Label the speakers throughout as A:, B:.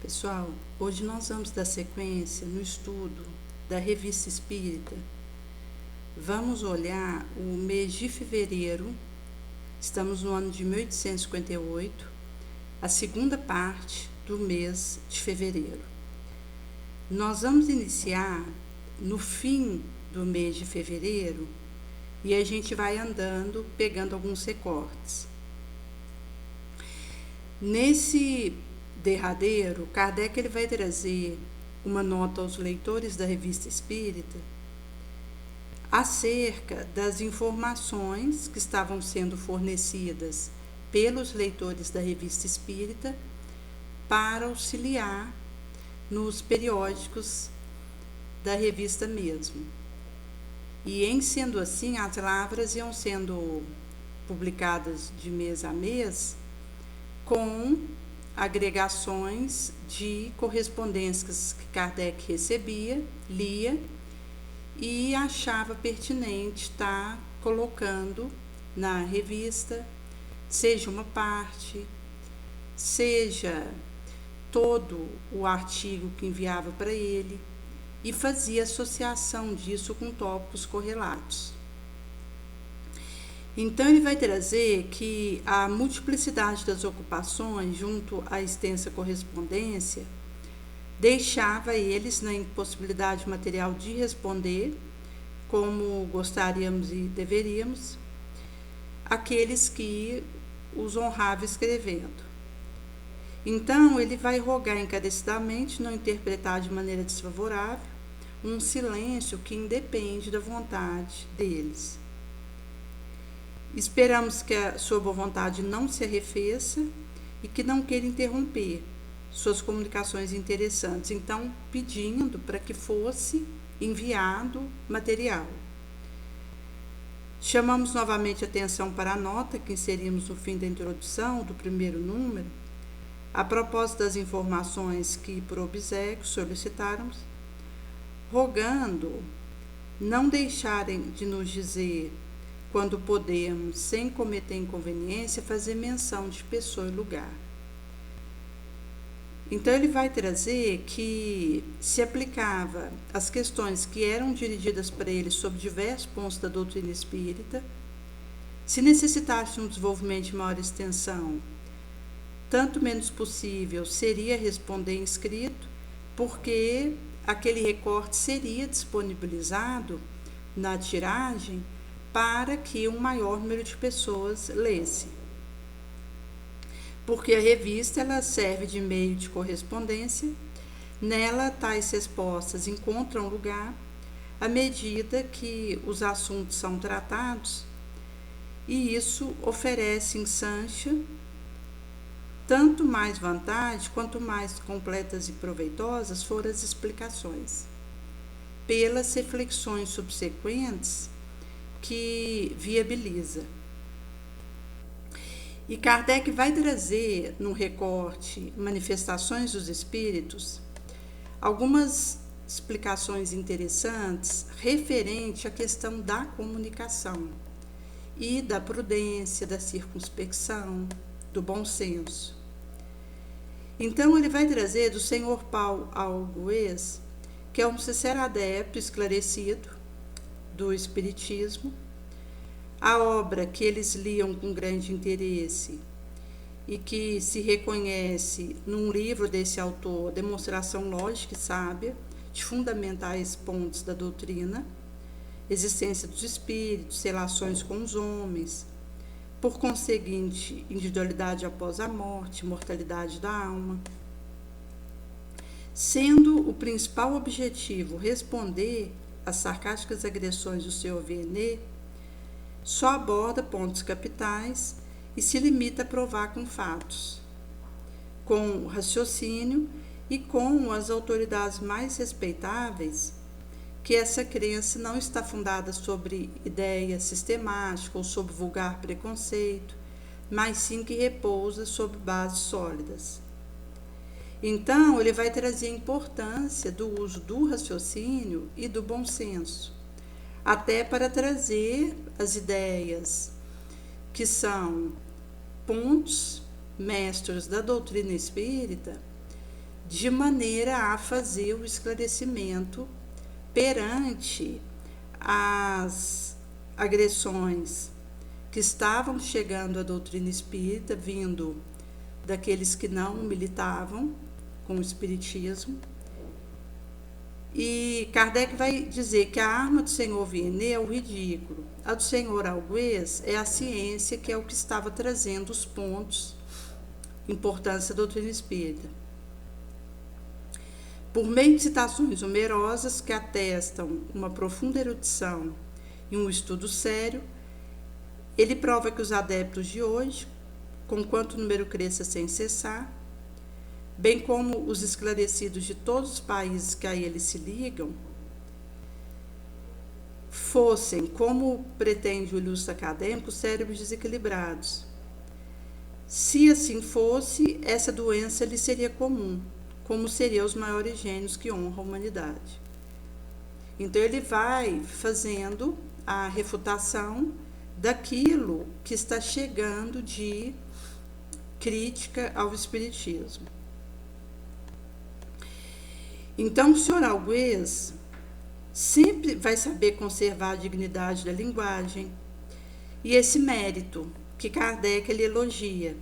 A: Pessoal, hoje nós vamos dar sequência no estudo da Revista Espírita. Vamos olhar o mês de fevereiro, estamos no ano de 1858, a segunda parte do mês de fevereiro. Nós vamos iniciar no fim do mês de fevereiro e a gente vai andando, pegando alguns recortes. Nesse derradeiro, Kardec ele vai trazer uma nota aos leitores da Revista Espírita acerca das informações que estavam sendo fornecidas pelos leitores da Revista Espírita para auxiliar nos periódicos da revista mesmo. E em sendo assim, as lavras iam sendo publicadas de mês a mês com agregações de correspondências que Kardec recebia, lia e achava pertinente estar colocando na revista, seja uma parte, seja todo o artigo que enviava para ele, e fazia associação disso com tópicos correlatos. Então, ele vai trazer que a multiplicidade das ocupações, junto à extensa correspondência, deixava eles na impossibilidade material de responder, como gostaríamos e deveríamos, aqueles que os honravam escrevendo. Então, ele vai rogar encarecidamente não interpretar de maneira desfavorável um silêncio que independe da vontade deles. Esperamos que a sua boa vontade não se arrefeça e que não queira interromper suas comunicações interessantes, então pedindo para que fosse enviado material. Chamamos novamente atenção para a nota que inserimos no fim da introdução do primeiro número, a propósito das informações que por obséquio solicitáramos, rogando não deixarem de nos dizer quando podemos, sem cometer inconveniência, fazer menção de pessoa e lugar. Então, ele vai trazer que se aplicava as questões que eram dirigidas para ele sobre diversos pontos da doutrina espírita, se necessitasse um desenvolvimento de maior extensão, tanto menos possível seria responder em escrito, porque aquele recorte seria disponibilizado na tiragem para que um maior número de pessoas lesse. Porque a revista ela serve de meio de correspondência, nela tais respostas encontram lugar à medida que os assuntos são tratados, e isso oferece ensancha tanto mais vantagem quanto mais completas e proveitosas forem as explicações, pelas reflexões subsequentes que viabiliza. E Kardec vai trazer no recorte Manifestações dos Espíritos algumas explicações interessantes referente à questão da comunicação e da prudência, da circunspecção, do bom senso. Então, ele vai trazer do senhor Paulo Algues, que é um sincero adepto esclarecido do Espiritismo, a obra que eles liam com grande interesse e que se reconhece num livro desse autor, Demonstração Lógica e Sábia, de fundamentais pontos da doutrina, existência dos espíritos, relações com os homens, por conseguinte, individualidade após a morte, mortalidade da alma, sendo o principal objetivo responder às sarcásticas agressões do Sr. Vernet, só aborda pontos capitais e se limita a provar com fatos, com raciocínio e com as autoridades mais respeitáveis que essa crença não está fundada sobre ideia sistemática ou sobre vulgar preconceito, mas sim que repousa sobre bases sólidas. Então, ele vai trazer a importância do uso do raciocínio e do bom senso, até para trazer as ideias que são pontos mestres da doutrina espírita de maneira a fazer o esclarecimento perante as agressões que estavam chegando à doutrina espírita, vindo daqueles que não militavam com o espiritismo. E Kardec vai dizer que a arma do senhor Vianney é o ridículo, a do senhor Augués é a ciência, que é o que estava trazendo os pontos, importância da doutrina espírita. Por meio de citações numerosas que atestam uma profunda erudição e um estudo sério, ele prova que os adeptos de hoje, conquanto o número cresça sem cessar, bem como os esclarecidos de todos os países que a ele se ligam, fossem, como pretende o ilustre acadêmico, cérebros desequilibrados. Se assim fosse, essa doença lhe seria comum, como seriam os maiores gênios que honram a humanidade. Então ele vai fazendo a refutação daquilo que está chegando de crítica ao espiritismo. Então o senhor Augués sempre vai saber conservar a dignidade da linguagem e esse mérito que Kardec ele elogia,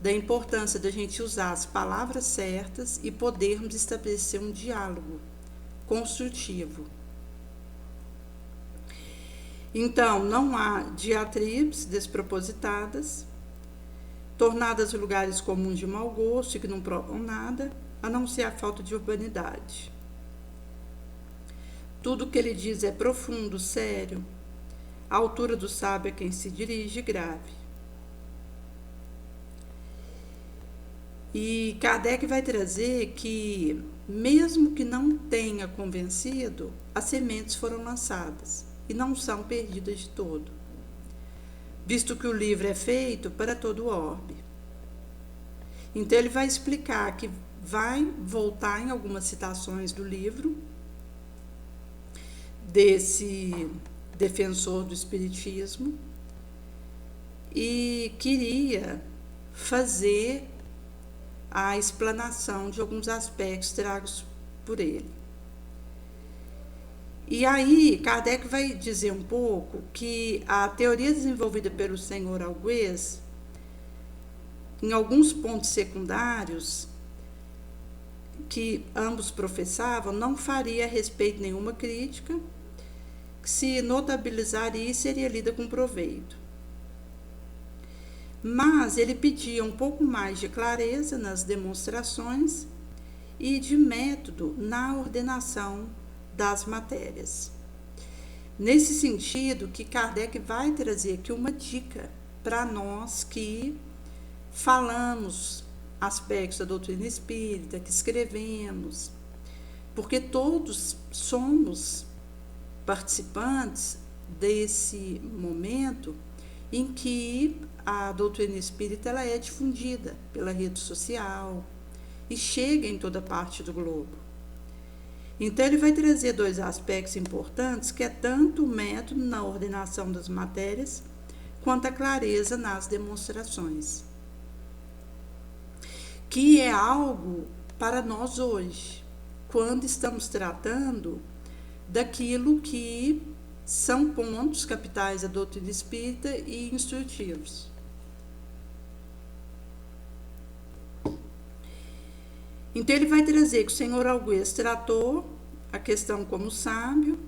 A: da importância da gente usar as palavras certas e podermos estabelecer um diálogo construtivo. Então, não há diatribes despropositadas, tornadas lugares comuns de mau gosto e que não provam nada, a não ser a falta de urbanidade. Tudo o que ele diz é profundo, sério, a altura do sábio a quem se dirige, grave. E Kardec vai trazer que, mesmo que não tenha convencido, as sementes foram lançadas e não são perdidas de todo, visto que o livro é feito para todo o orbe. Então ele vai explicar que vai voltar em algumas citações do livro desse defensor do espiritismo e queria fazer a explanação de alguns aspectos tragos por ele. E aí, Kardec vai dizer um pouco que a teoria desenvolvida pelo senhor Augués, em alguns pontos secundários, que ambos professavam, não faria a respeito nenhuma crítica, que se notabilizaria e seria lida com proveito. Mas ele pedia um pouco mais de clareza nas demonstrações e de método na ordenação das matérias. Nesse sentido, que Kardec vai trazer aqui uma dica para nós que falamos aspectos da doutrina espírita, que escrevemos, porque todos somos participantes desse momento em que a doutrina espírita ela é difundida pela rede social e chega em toda parte do globo. Então ele vai trazer dois aspectos importantes, que é tanto o método na ordenação das matérias, quanto a clareza nas demonstrações, que é algo para nós hoje, quando estamos tratando daquilo que são pontos capitais da doutrina espírita e instrutivos. Então ele vai trazer que o senhor Augués tratou a questão como sábio,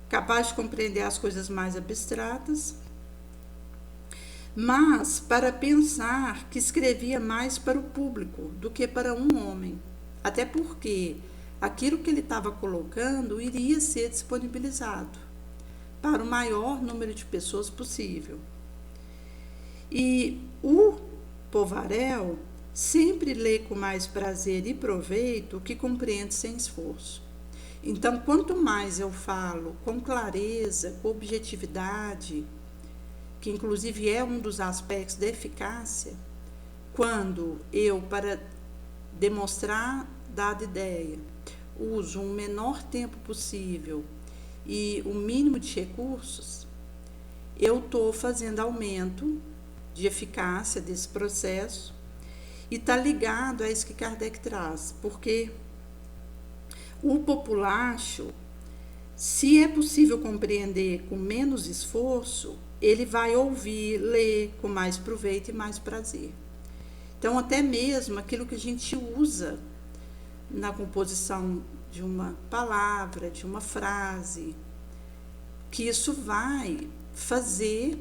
A: capaz de compreender as coisas mais abstratas, mas para pensar que escrevia mais para o público do que para um homem, até porque aquilo que ele estava colocando iria ser disponibilizado para o maior número de pessoas possível. E o povaréu sempre lê com mais prazer e proveito o que compreende sem esforço. Então, quanto mais eu falo com clareza, com objetividade, que inclusive é um dos aspectos da eficácia, quando eu, para demonstrar dada ideia, uso o menor tempo possível e o mínimo de recursos, eu estou fazendo aumento de eficácia desse processo E está ligado a isso que Kardec traz, porque o populacho, se é possível compreender com menos esforço, ele vai ouvir, ler com mais proveito e mais prazer. Então, até mesmo aquilo que a gente usa na composição de uma palavra, de uma frase, que isso vai fazer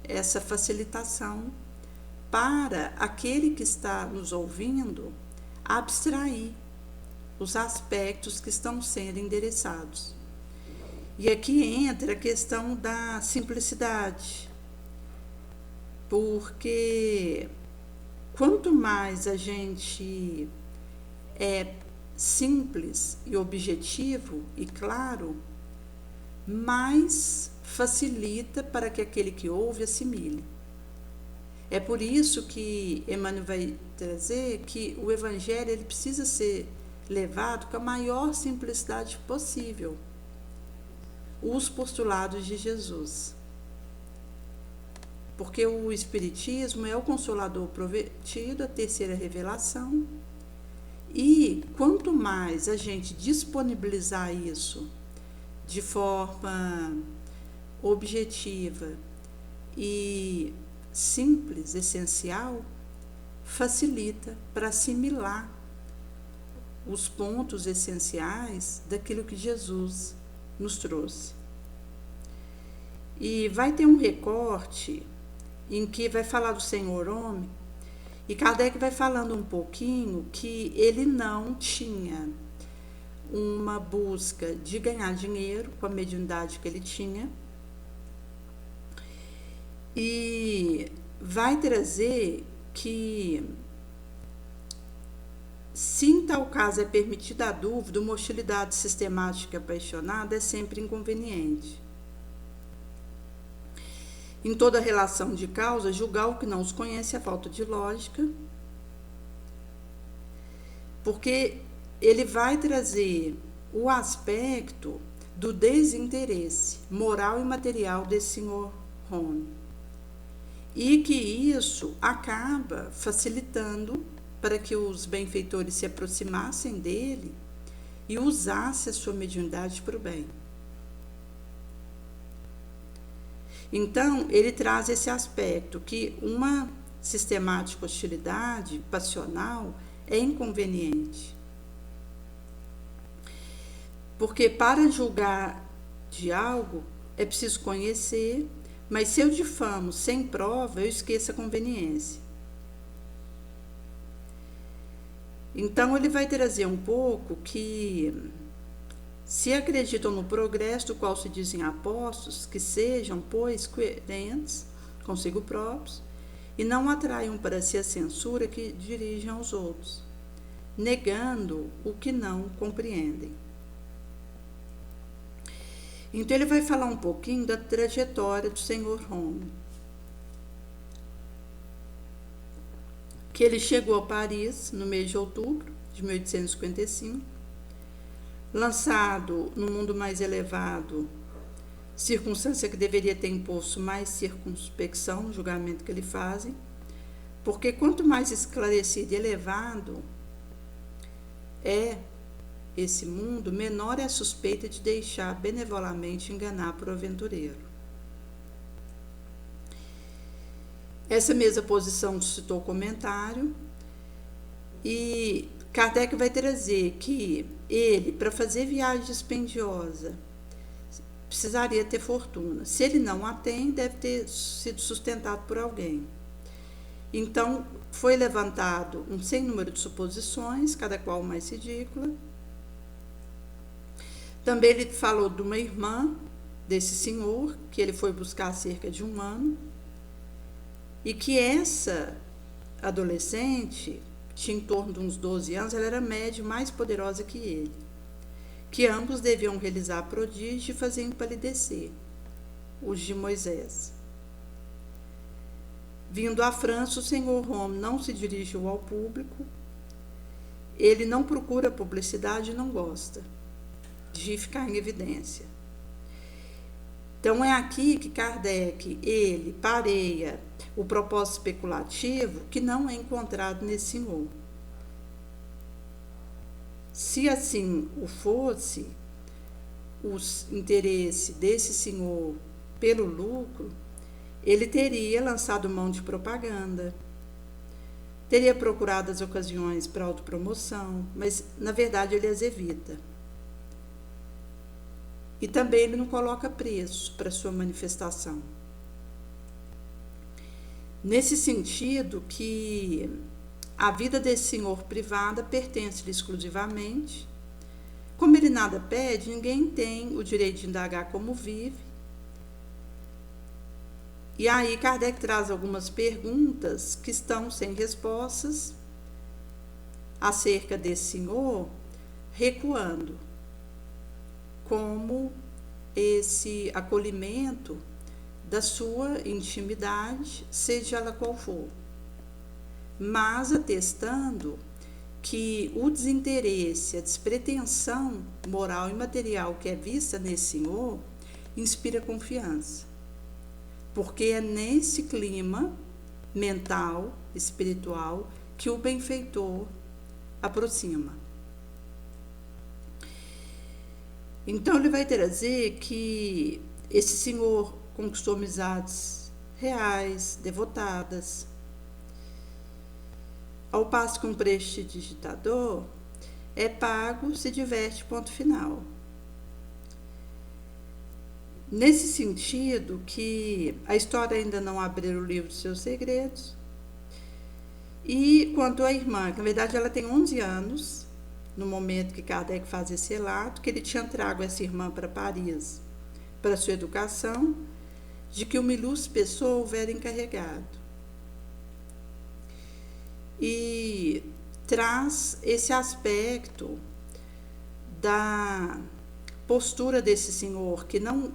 A: essa facilitação para aquele que está nos ouvindo abstrair os aspectos que estão sendo endereçados. E aqui entra a questão da simplicidade, porque quanto mais a gente é simples e objetivo e claro, mais facilita para que aquele que ouve assimile. É por isso que Emmanuel vai trazer que o Evangelho ele precisa ser levado com a maior simplicidade possível. Os postulados de Jesus. Porque o Espiritismo é o Consolador prometido, a terceira revelação. E quanto mais a gente disponibilizar isso de forma objetiva e simples, essencial, facilita para assimilar os pontos essenciais daquilo que Jesus nos trouxe. E vai ter um recorte em que vai falar do Senhor Homem, e Kardec vai falando um pouquinho que ele não tinha uma busca de ganhar dinheiro com a mediunidade que ele tinha, e vai trazer que, se em tal caso é permitida a dúvida, uma hostilidade sistemática e apaixonada é sempre inconveniente. Em toda relação de causa, julgar o que não os conhece é falta de lógica, porque ele vai trazer o aspecto do desinteresse moral e material desse senhor Rome. E que isso acaba facilitando para que os benfeitores se aproximassem dele e usassem a sua mediunidade para o bem. Então, ele traz esse aspecto, que uma sistemática hostilidade passional é inconveniente. Porque para julgar de algo é preciso conhecer, mas se eu difamo sem prova, eu esqueço a conveniência. Então, ele vai trazer um pouco que, se acreditam no progresso do qual se dizem apóstolos, que sejam, pois, coerentes consigo próprios, e não atraiam para si a censura que dirigem aos outros, negando o que não compreendem. Então, ele vai falar um pouquinho da trajetória do senhor Rome. Que ele chegou a Paris no mês de outubro de 1855, lançado no mundo mais elevado, circunstância que deveria ter imposto mais circunspecção no julgamento que ele fazem, porque quanto mais esclarecido e elevado é esse mundo, menor é a suspeita de deixar benevolamente enganar por aventureiro. Essa mesma posição citou o comentário, e Kardec vai trazer que ele, para fazer viagem dispendiosa, precisaria ter fortuna. Se ele não a tem, deve ter sido sustentado por alguém. Então, foi levantado um sem número de suposições, cada qual mais ridícula. Também ele falou de uma irmã desse senhor, que ele foi buscar há cerca de 1 ano, e que essa adolescente, tinha em torno de uns 12 anos, ela era média mais poderosa que ele, que ambos deviam realizar prodígio e fazer empalidecer os de Moisés. Vindo à França, o senhor Rome não se dirigiu ao público, ele não procura publicidade e não gosta de ficar em evidência. Então, é aqui que Kardec, ele pareia o propósito especulativo que não é encontrado nesse senhor. Se assim o fosse, o interesse desse senhor pelo lucro, ele teria lançado mão de propaganda, teria procurado as ocasiões para autopromoção, mas na verdade ele as evita. E também ele não coloca preço para sua manifestação. Nesse sentido que a vida desse senhor privada pertence-lhe exclusivamente. Como ele nada pede, ninguém tem o direito de indagar como vive. E aí Kardec traz algumas perguntas que estão sem respostas acerca desse senhor, recuando como esse acolhimento da sua intimidade, seja ela qual for, mas atestando que o desinteresse, a despretensão moral e material que é vista nesse senhor, inspira confiança, porque é nesse clima mental, espiritual, que o benfeitor aproxima. Então ele vai trazer que esse senhor conquistou amizades reais, devotadas, ao passo que um prestidigitador é pago, se diverte, ponto final. Nesse sentido que a história ainda não abriu o livro dos seus segredos. E quanto à irmã, que na verdade ela tem 11 anos, no momento que Kardec faz esse relato, que ele tinha trago essa irmã para Paris, para sua educação, de que uma ilustre pessoa houvera encarregado. E traz esse aspecto da postura desse senhor que não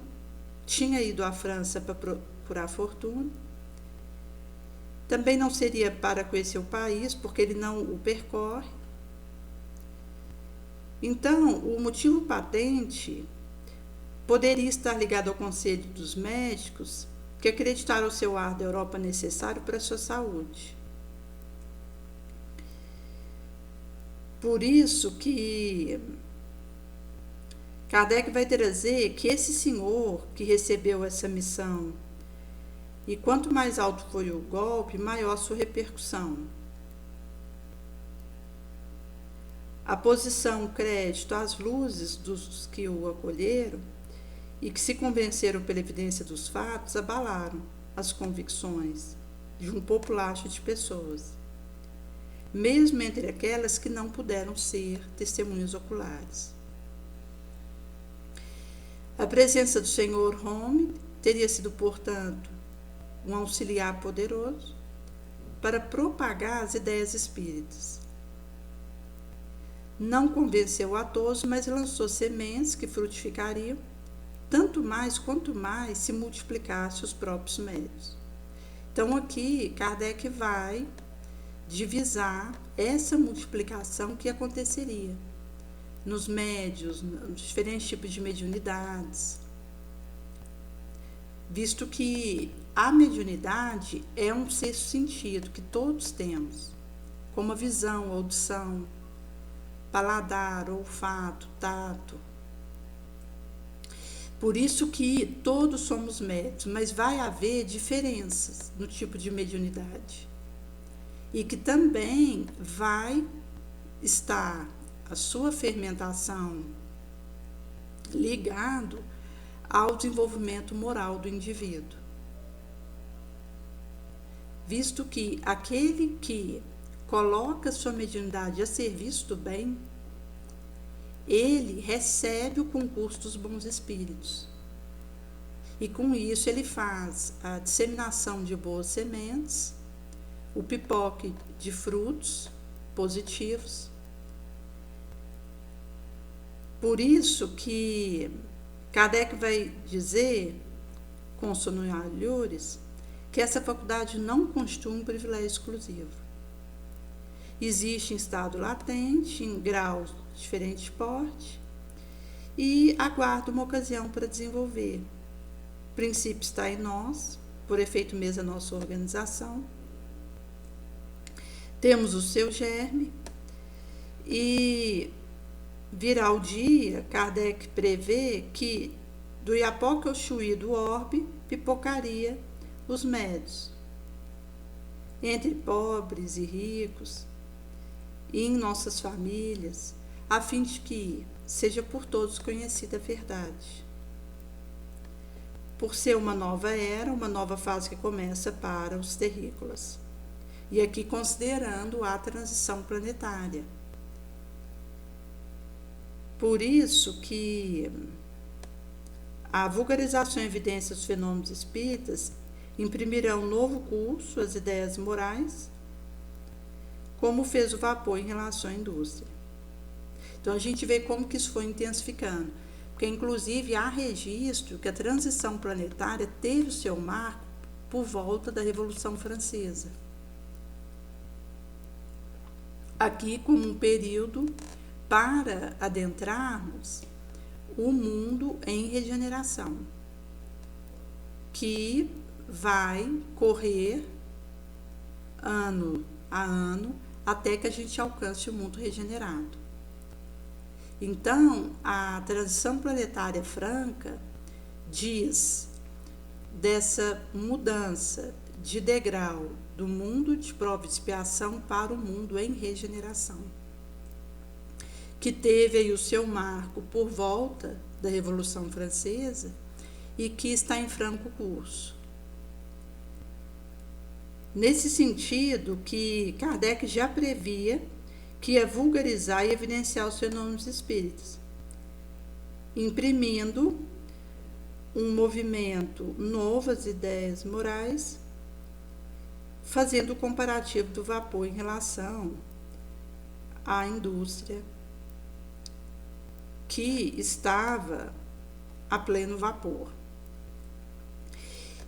A: tinha ido à França para procurar fortuna, também não seria para conhecer o país, porque ele não o percorre. Então, o motivo patente poderia estar ligado ao conselho dos médicos que acreditaram o seu ar da Europa necessário para a sua saúde. Por isso que Kardec vai trazer que esse senhor que recebeu essa missão, e quanto mais alto foi o golpe, maior a sua repercussão. A posição, o crédito, as luzes dos que o acolheram e que se convenceram pela evidência dos fatos abalaram as convicções de um populacho de pessoas, mesmo entre aquelas que não puderam ser testemunhas oculares. A presença do Senhor Home teria sido, portanto, um auxiliar poderoso para propagar as ideias espíritas. Não convenceu a todos, mas lançou sementes que frutificariam, tanto mais quanto mais se multiplicasse os próprios médios. Então aqui Kardec vai divisar essa multiplicação que aconteceria nos médios, nos diferentes tipos de mediunidades, visto que a mediunidade é um sexto sentido que todos temos, como a visão, a audição, paladar, olfato, tato. Por isso que todos somos médios, mas vai haver diferenças no tipo de mediunidade. E que também vai estar a sua fermentação ligado ao desenvolvimento moral do indivíduo. Visto que aquele que coloca sua mediunidade a serviço do bem, ele recebe o concurso dos bons espíritos. E com isso ele faz a disseminação de boas sementes, o pipoque de frutos positivos. Por isso que Kardec vai dizer, com Sonoalhures, que essa faculdade não constitui um privilégio exclusivo. Existe em estado latente, em graus de diferente porte, e aguarda uma ocasião para desenvolver. princípio está em nós, por efeito mesmo da nossa organização. Temos o seu germe e virá o dia, Kardec prevê que do Iapoque ao Chuí do orbe pipocaria os médios, entre pobres e ricos, e em nossas famílias, a fim de que seja por todos conhecida a verdade. Por ser uma nova era, uma nova fase que começa para os terrícolas. E aqui considerando a transição planetária. Por isso que a vulgarização e evidência dos fenômenos espíritas imprimirá um novo curso às ideias morais, como fez o vapor em relação à indústria. Então a gente vê como que isso foi intensificando, porque inclusive há registro que a transição planetária teve o seu marco por volta da Revolução Francesa. Aqui como um período para adentrarmos o mundo em regeneração, que vai correr ano a ano até que a gente alcance o mundo regenerado. Então, a transição planetária franca diz dessa mudança de degrau do mundo de prova e expiação para o mundo em regeneração, que teve aí o seu marco por volta da Revolução Francesa e que está em franco curso. Nesse sentido que Kardec já previa que ia vulgarizar e evidenciar os fenômenos espíritas, imprimindo um movimento novo às ideias morais, fazendo o comparativo do vapor em relação à indústria que estava a pleno vapor.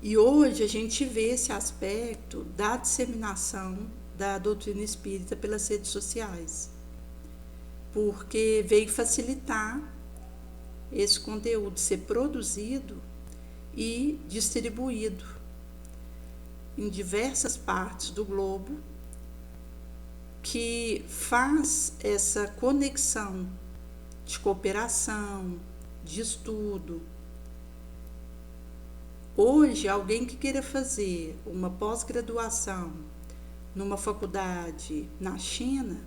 A: E hoje a gente vê esse aspecto da disseminação da doutrina espírita pelas redes sociais, porque veio facilitar esse conteúdo ser produzido e distribuído em diversas partes do globo, que faz essa conexão de cooperação, de estudo. Hoje, alguém que queira fazer uma pós-graduação numa faculdade na China,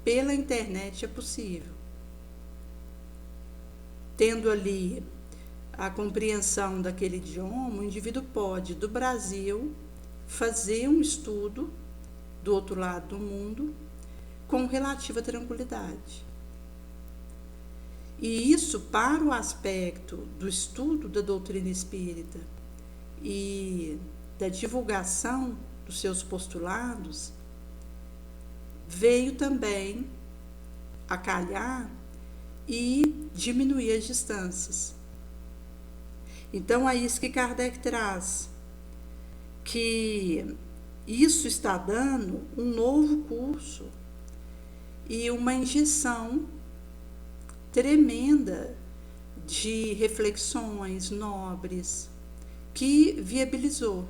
A: pela internet é possível. Tendo ali a compreensão daquele idioma, o indivíduo pode, do Brasil, fazer um estudo do outro lado do mundo com relativa tranquilidade. E isso, para o aspecto do estudo da doutrina espírita e da divulgação dos seus postulados, veio também a calhar e diminuir as distâncias. Então, é isso que Kardec traz, que isso está dando um novo curso e uma injeção tremenda de reflexões nobres que viabilizou,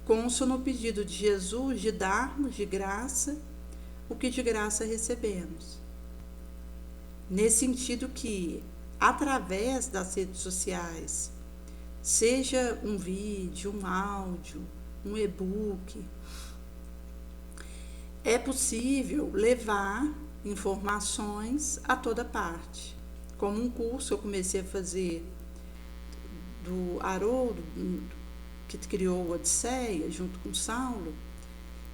A: consta no pedido de Jesus de darmos de graça o que de graça recebemos. Nesse sentido que, através das redes sociais, seja um vídeo, um áudio, um e-book, é possível levar informações a toda parte. Como um curso que eu comecei a fazer do Haroldo, que criou o Odisseia, junto com Saulo,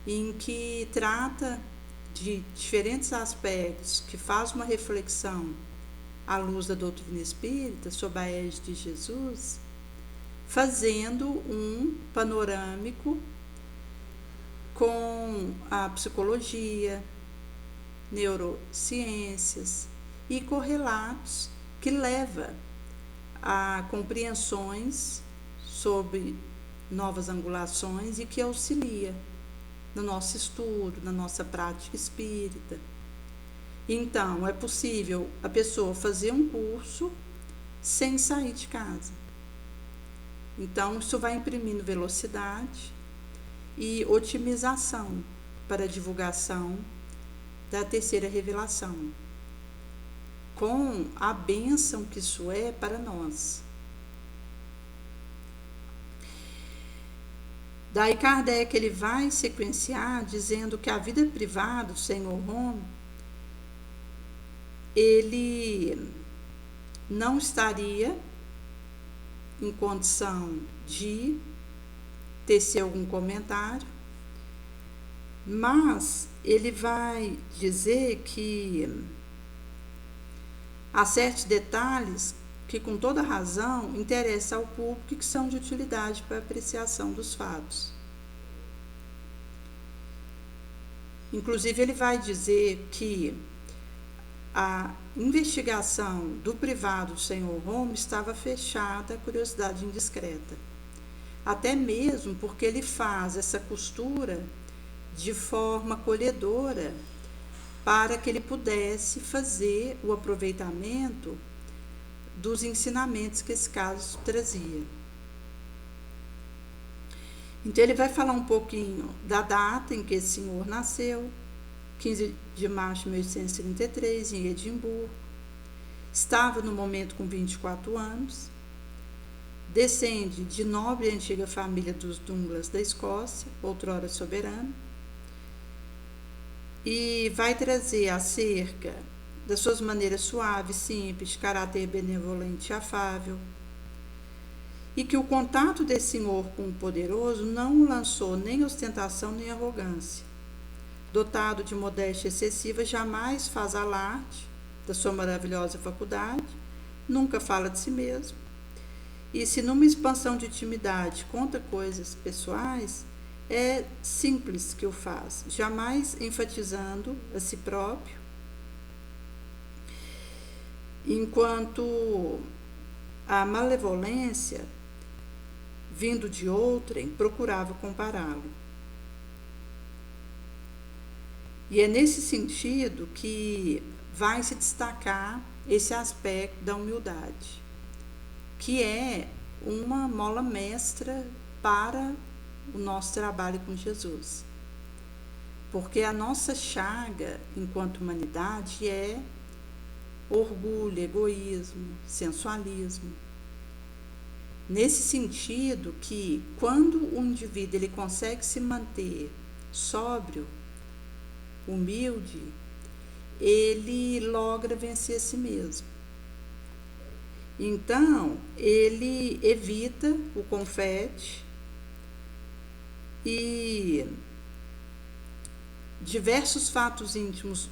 A: em que trata de diferentes aspectos, que faz uma reflexão à luz da doutrina espírita, sob a égide de Jesus, fazendo um panorâmico com a psicologia, neurociências e correlatos que leva a compreensões sobre novas angulações e que auxilia no nosso estudo, na nossa prática espírita. Então, é possível a pessoa fazer um curso sem sair de casa. Então, isso vai imprimindo velocidade e otimização para a divulgação da terceira revelação, com a bênção que isso é para nós. Daí Kardec ele vai sequenciar dizendo que a vida privada do Senhor Home, ele não estaria em condição de tecer algum comentário, mas ele vai dizer que há certos detalhes que, com toda razão, interessam ao público e que são de utilidade para a apreciação dos fatos. Inclusive, ele vai dizer que a investigação do privado do Senhor Home estava fechada à curiosidade indiscreta. Até mesmo porque ele faz essa costura de forma acolhedora para que ele pudesse fazer o aproveitamento dos ensinamentos que esse caso trazia. Então, ele vai falar um pouquinho da data em que esse senhor nasceu, 15 de março de 1833, em Edimburgo. Estava no momento com 24 anos. Descende de nobre e antiga família dos Douglas da Escócia, outrora soberana. E vai trazer acerca das suas maneiras suaves, simples, de caráter benevolente e afável. E que o contato desse senhor com o poderoso não o lançou nem ostentação nem arrogância. Dotado de modéstia excessiva, jamais faz alarde da sua maravilhosa faculdade, nunca fala de si mesmo. E se numa expansão de intimidade conta coisas pessoais, é simples que o faz, jamais enfatizando a si próprio, enquanto a malevolência, vindo de outrem, procurava compará-lo. E é nesse sentido que vai se destacar esse aspecto da humildade, que é uma mola mestra para o nosso trabalho com Jesus. Porque a nossa chaga, enquanto humanidade, é orgulho, egoísmo, sensualismo. Nesse sentido que, quando o indivíduo ele consegue se manter sóbrio, humilde, ele logra vencer a si mesmo. Então, ele evita o confete e diversos fatos íntimos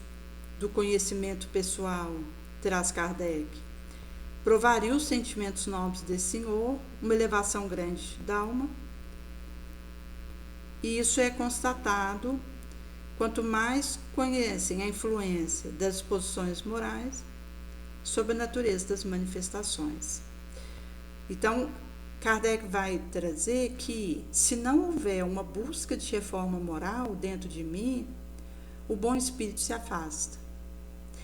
A: do conhecimento pessoal, traz Kardec, provaria os sentimentos nobres desse senhor, uma elevação grande da alma, e isso é constatado quanto mais conhecem a influência das disposições morais sobre a natureza das manifestações. Então, Kardec vai trazer que, se não houver uma busca de reforma moral dentro de mim, o bom espírito se afasta.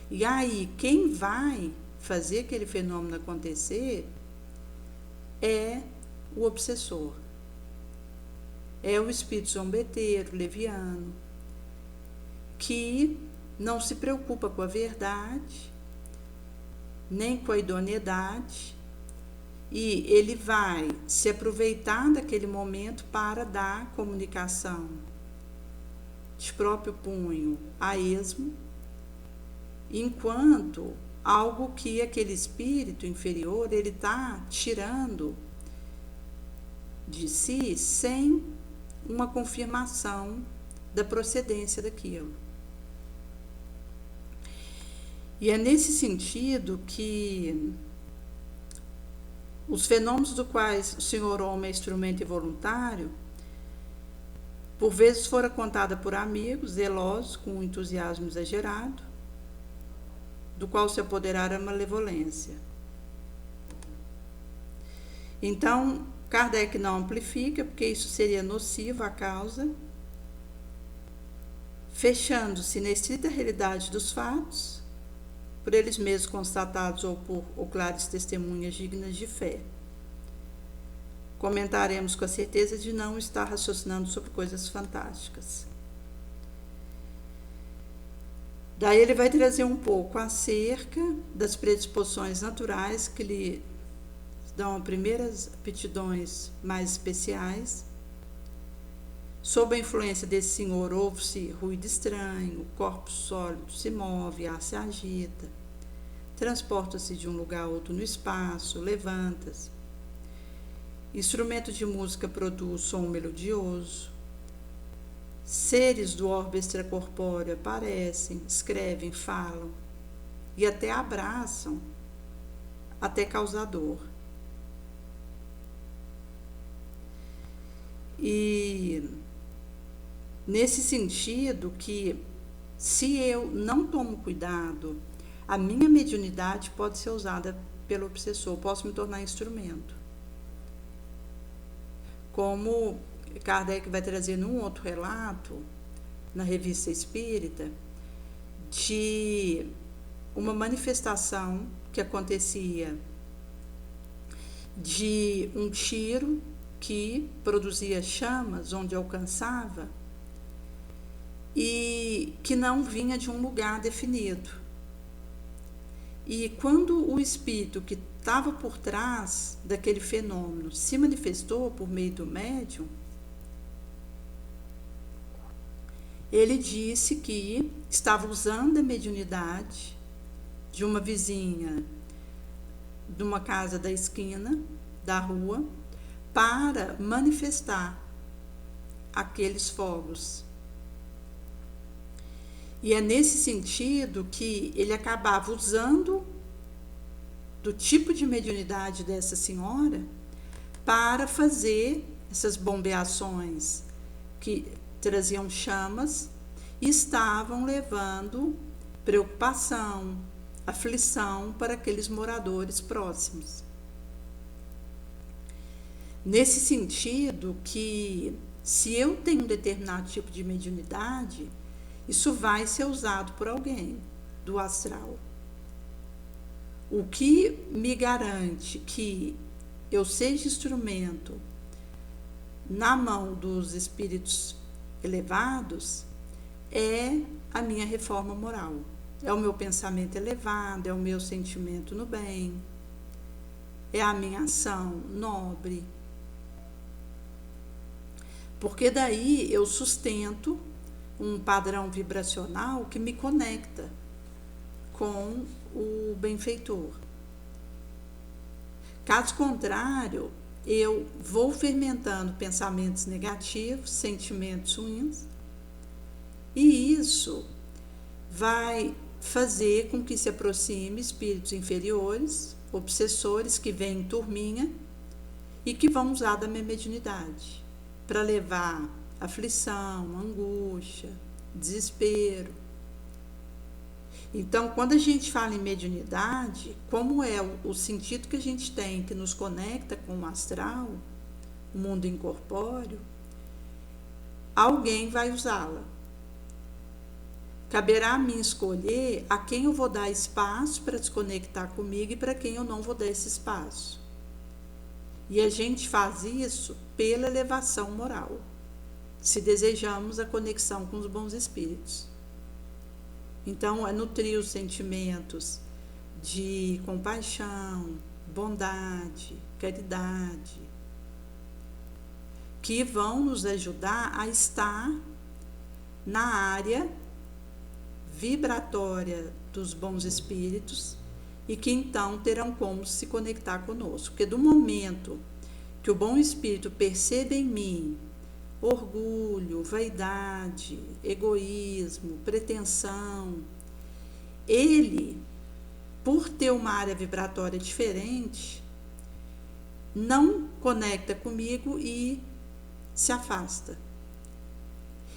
A: E aí, quem vai fazer aquele fenômeno acontecer é o obsessor. É o espírito zombeteiro, leviano, que não se preocupa com a verdade, nem com a idoneidade, e ele vai se aproveitar daquele momento para dar comunicação de próprio punho a esmo, enquanto algo que aquele espírito inferior ele está tirando de si sem uma confirmação da procedência daquilo. E é nesse sentido que os fenômenos dos quais o senhor homem é instrumento involuntário, por vezes fora contada por amigos, zelosos, com um entusiasmo exagerado, do qual se apoderara a malevolência. Então, Kardec não amplifica, porque isso seria nocivo à causa, fechando-se na estrita realidade dos fatos, por eles mesmos constatados ou por oculares testemunhas dignas de fé. Comentaremos com a certeza de não estar raciocinando sobre coisas fantásticas. Daí ele vai trazer um pouco acerca das predisposições naturais que lhe dão primeiras aptidões mais especiais. Sob a influência desse senhor, ouve-se ruído estranho, o corpo sólido se move, ar se agita, transporta-se de um lugar a outro no espaço, levanta-se. Instrumento de música produz som melodioso. Seres do orbe extracorpóreo aparecem, escrevem, falam e até abraçam, até causar dor. E nesse sentido que, se eu não tomo cuidado, a minha mediunidade pode ser usada pelo obsessor, posso me tornar instrumento. Como Kardec vai trazer num outro relato, na Revista Espírita, de uma manifestação que acontecia de um tiro que produzia chamas onde alcançava e que não vinha de um lugar definido. E quando o espírito que estava por trás daquele fenômeno se manifestou por meio do médium, ele disse que estava usando a mediunidade de uma vizinha de uma casa da esquina da rua para manifestar aqueles fogos. E é nesse sentido que ele acabava usando do tipo de mediunidade dessa senhora para fazer essas bombeações que traziam chamas e estavam levando preocupação, aflição para aqueles moradores próximos. Nesse sentido que, se eu tenho um determinado tipo de mediunidade, isso vai ser usado por alguém do astral. O que me garante que eu seja instrumento na mão dos espíritos elevados é a minha reforma moral. É o meu pensamento elevado, é o meu sentimento no bem, é a minha ação nobre. Porque daí eu sustento um padrão vibracional que me conecta com o benfeitor. Caso contrário, eu vou fermentando pensamentos negativos, sentimentos ruins, e isso vai fazer com que se aproxime espíritos inferiores, obsessores que vêm em turminha e que vão usar da minha mediunidade para levar aflição, angústia, desespero. Então, quando a gente fala em mediunidade, como é o sentido que a gente tem que nos conecta com o astral, o mundo incorpóreo, alguém vai usá-la. Caberá a mim escolher a quem eu vou dar espaço para se conectar comigo e para quem eu não vou dar esse espaço. E a gente faz isso pela elevação moral, se desejamos a conexão com os bons espíritos. Então, é nutrir os sentimentos de compaixão, bondade, caridade, que vão nos ajudar a estar na área vibratória dos bons espíritos e que então terão como se conectar conosco. Porque do momento que o bom espírito percebe em mim orgulho, vaidade, egoísmo, pretensão, ele, por ter uma área vibratória diferente, não conecta comigo e se afasta.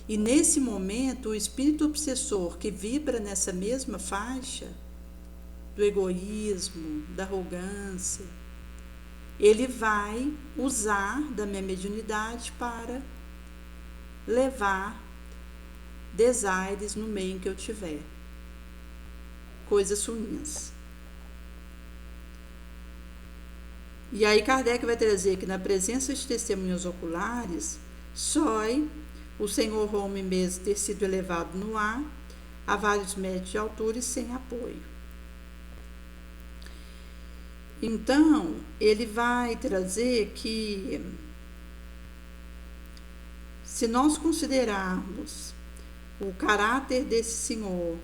A: E nesse momento, o espírito obsessor que vibra nessa mesma faixa do egoísmo, da arrogância, ele vai usar da minha mediunidade para levar desaires no meio em que eu tiver. coisas ruins. E aí Kardec vai trazer que na presença de testemunhas oculares, só o senhor homem mesmo ter sido elevado no ar a vários metros de altura e sem apoio. Então, ele vai trazer que, se nós considerarmos o caráter desse senhor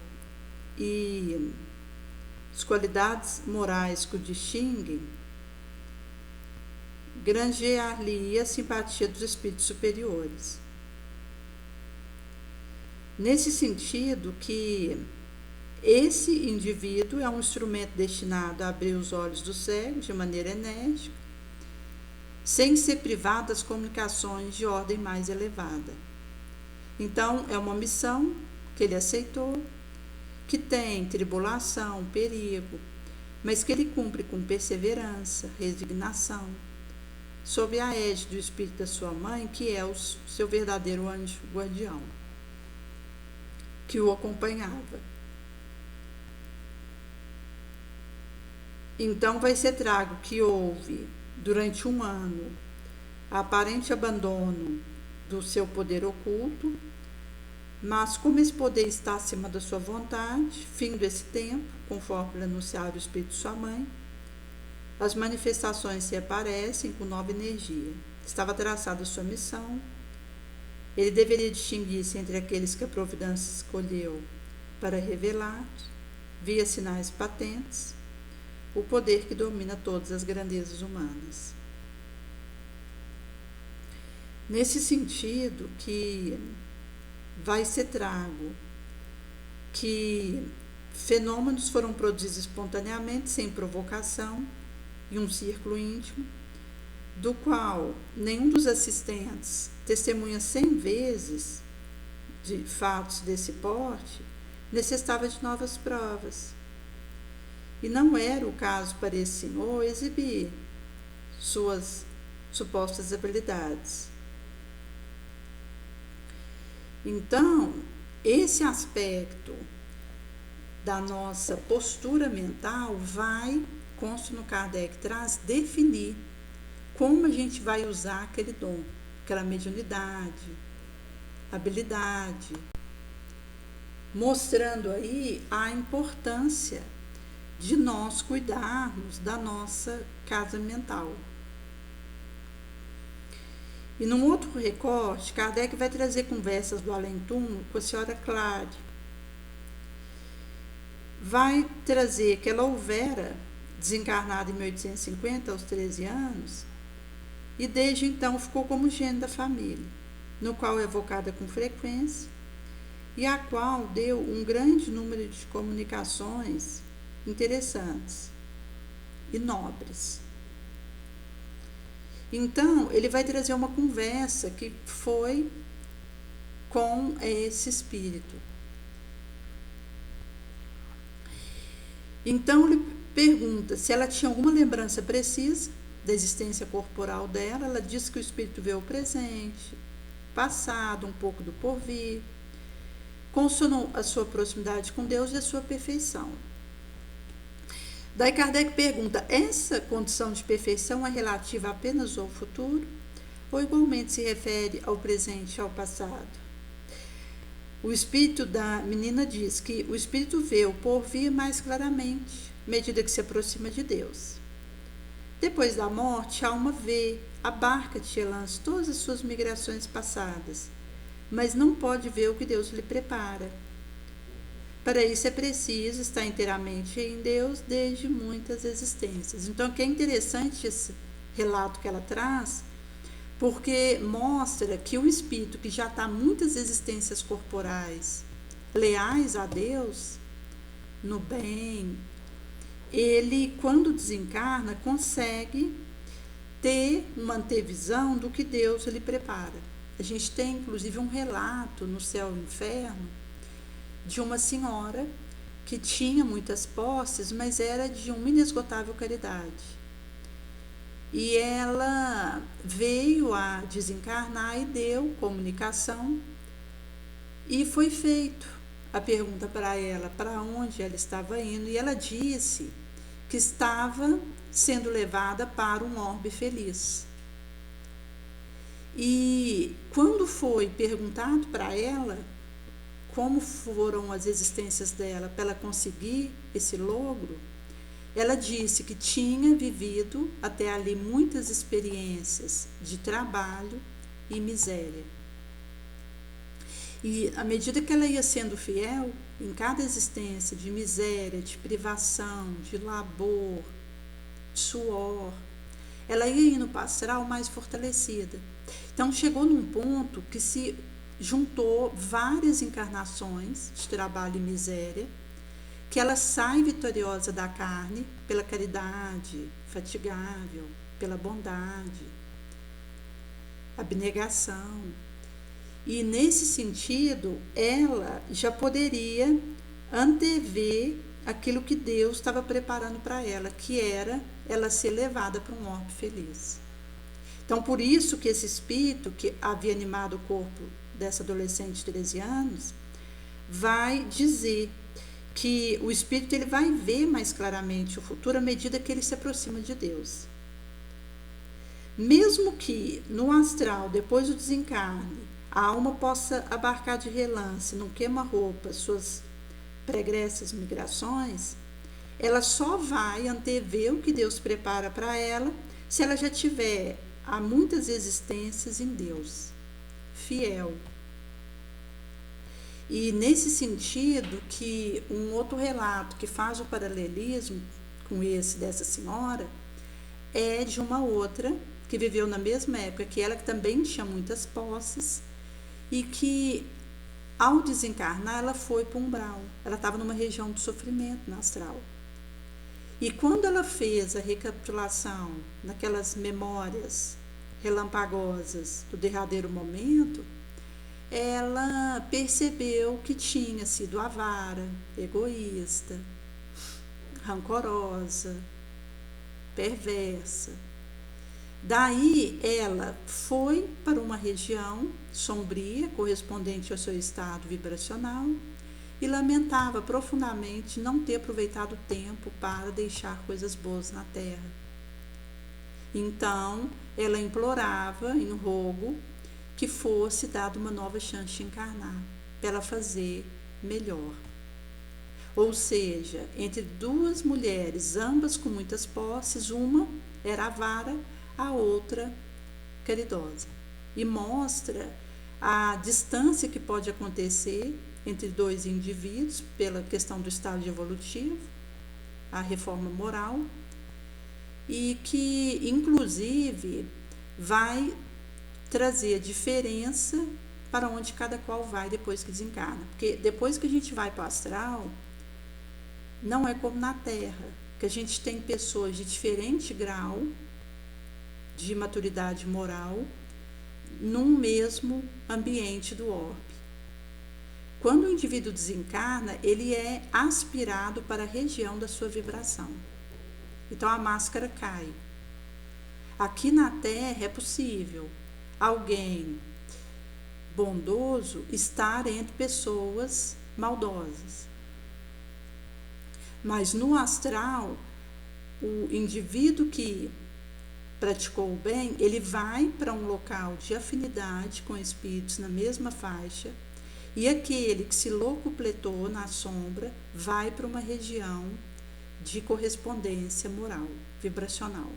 A: e as qualidades morais que o distinguem, granjear-lhe a simpatia dos espíritos superiores. Nesse sentido que esse indivíduo é um instrumento destinado a abrir os olhos dos cegos de maneira enérgica, sem ser privado das comunicações de ordem mais elevada. Então, é uma missão que ele aceitou, que tem tribulação, perigo, mas que ele cumpre com perseverança, resignação, sob a égide do espírito da sua mãe, que é o seu verdadeiro anjo guardião, que o acompanhava. Então vai ser trago que houve, durante um ano, aparente abandono do seu poder oculto, mas como esse poder está acima da sua vontade, fim desse tempo, conforme anunciara o espírito de sua mãe, as manifestações se aparecem com nova energia. Estava traçada a sua missão. Ele deveria distinguir-se entre aqueles que a providência escolheu para revelar, via sinais patentes, o poder que domina todas as grandezas humanas. Nesse sentido que vai ser trago que fenômenos foram produzidos espontaneamente, sem provocação, em um círculo íntimo, do qual nenhum dos assistentes testemunha 100 vezes de fatos desse porte, necessitava de novas provas. E não era o caso para esse senhor exibir suas supostas habilidades. Então, esse aspecto da nossa postura mental vai, consta no Kardec traz, definir como a gente vai usar aquele dom, aquela mediunidade, habilidade, mostrando aí a importância de nós cuidarmos da nossa casa mental. E num outro recorte, Kardec vai trazer conversas do além-túmulo com a senhora Clare. Vai trazer que ela houvera desencarnada em 1850, aos 13 anos, e desde então ficou como gênio da família, no qual é evocada com frequência, e a qual deu um grande número de comunicações interessantes e nobres. Então, ele vai trazer uma conversa que foi com esse espírito. Então, ele pergunta se ela tinha alguma lembrança precisa da existência corporal dela. Ela diz que o espírito vê o presente, passado, um pouco do porvir, consonou a sua proximidade com Deus e a sua perfeição. Daí Kardec pergunta, essa condição de perfeição é relativa apenas ao futuro ou igualmente se refere ao presente e ao passado? O espírito da menina diz que o espírito vê o porvir mais claramente, à medida que se aproxima de Deus. Depois da morte, a alma vê, abarca de relance todas as suas migrações passadas, mas não pode ver o que Deus lhe prepara. Para isso é preciso estar inteiramente em Deus desde muitas existências. Então, que é interessante esse relato que ela traz, porque mostra que o espírito que já está muitas existências corporais leais a Deus, no bem, ele, quando desencarna, consegue uma antevisão do que Deus lhe prepara. A gente tem, inclusive, um relato no Céu e Inferno de uma senhora que tinha muitas posses, mas era de uma inesgotável caridade. E ela veio a desencarnar e deu comunicação, e foi feito a pergunta para ela para onde ela estava indo, e ela disse que estava sendo levada para um orbe feliz. E quando foi perguntado para ela como foram as existências dela para ela conseguir esse logro, ela disse que tinha vivido até ali muitas experiências de trabalho e miséria. E à medida que ela ia sendo fiel, em cada existência de miséria, de privação, de labor, de suor, ela ia indo para o astral mais fortalecida. Então chegou num ponto que se juntou várias encarnações de trabalho e miséria, que ela sai vitoriosa da carne pela caridade fatigável, pela bondade, abnegação. E nesse sentido, ela já poderia antever aquilo que Deus estava preparando para ela, que era ela ser levada para um orbe feliz. Então, por isso que esse espírito que havia animado o corpo dessa adolescente de 13 anos, vai dizer que o espírito ele vai ver mais claramente o futuro à medida que ele se aproxima de Deus. Mesmo que no astral, depois do desencarne, a alma possa abarcar de relance, não queima-roupa, suas pregressas migrações, ela só vai antever o que Deus prepara para ela se ela já tiver há muitas existências em Deus, fiel. E nesse sentido que um outro relato que faz o paralelismo com esse dessa senhora é de uma outra que viveu na mesma época que ela, que também tinha muitas posses e que ao desencarnar ela foi para o umbral. Ela estava numa região de sofrimento na astral. E quando ela fez a recapitulação naquelas memórias relampagosas do derradeiro momento, ela percebeu que tinha sido avara, egoísta, rancorosa, perversa. Daí ela foi para uma região sombria, correspondente ao seu estado vibracional, e lamentava profundamente não ter aproveitado o tempo para deixar coisas boas na terra. Então, ela implorava em rogo que fosse dada uma nova chance de encarnar, para ela fazer melhor. Ou seja, entre duas mulheres, ambas com muitas posses, uma era avara, a outra caridosa. E mostra a distância que pode acontecer entre dois indivíduos pela questão do estágio evolutivo, a reforma moral, e que, inclusive, vai trazer a diferença para onde cada qual vai depois que desencarna. Porque depois que a gente vai para o astral, não é como na Terra, que a gente tem pessoas de diferente grau de maturidade moral num mesmo ambiente do orbe. Quando o indivíduo desencarna, ele é aspirado para a região da sua vibração. Então a máscara cai. Aqui na Terra é possível alguém bondoso estar entre pessoas maldosas. Mas no astral, o indivíduo que praticou o bem, ele vai para um local de afinidade com espíritos na mesma faixa, e aquele que se locupletou na sombra vai para uma região de correspondência moral, vibracional.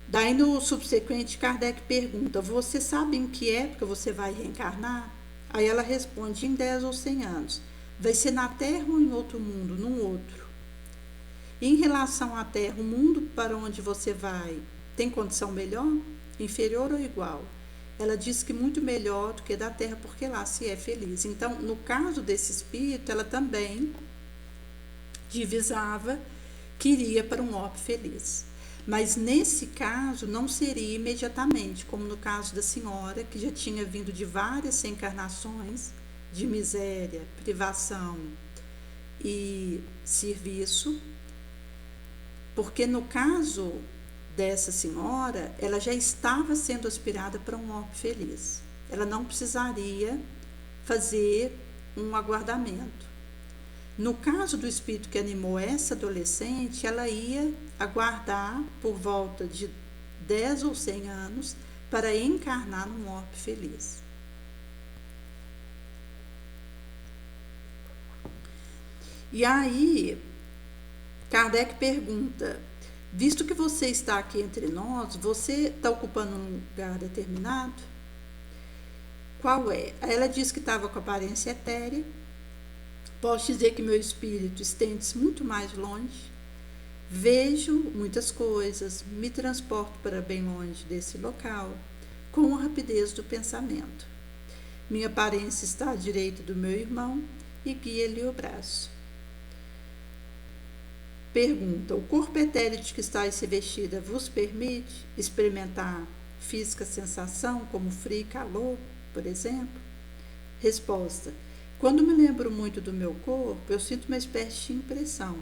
A: Daí no subsequente, Kardec pergunta: você sabe em que época você vai reencarnar? Aí ela responde: em 10 ou 100 anos. Vai ser na Terra ou em outro mundo? Num outro. Em relação à Terra, o mundo para onde você vai tem condição melhor, inferior ou igual? Ela diz que muito melhor do que da Terra, porque lá se é feliz. Então, no caso desse espírito, ela também divisava que iria para um orbe feliz. Mas nesse caso não seria imediatamente, como no caso da senhora, que já tinha vindo de várias reencarnações de miséria, privação e serviço, porque no caso dessa senhora, ela já estava sendo aspirada para um orbe feliz. ela não precisaria fazer um aguardamento. No caso do espírito que animou essa adolescente, ela ia aguardar por volta de 10 ou 100 anos para encarnar num orbe feliz. E aí, Kardec pergunta: visto que você está aqui entre nós, você está ocupando um lugar determinado? Qual é? Ela diz que estava com aparência etérea. Posso dizer que meu espírito estende-se muito mais longe. Vejo muitas coisas, me transporto para bem longe desse local, com a rapidez do pensamento. Minha aparência está à direita do meu irmão e guia-lhe o braço. Pergunta: o corpo etéreo de que estáis revestida vos permite experimentar física sensação, como frio e calor, por exemplo? Resposta: quando me lembro muito do meu corpo, eu sinto uma espécie de impressão,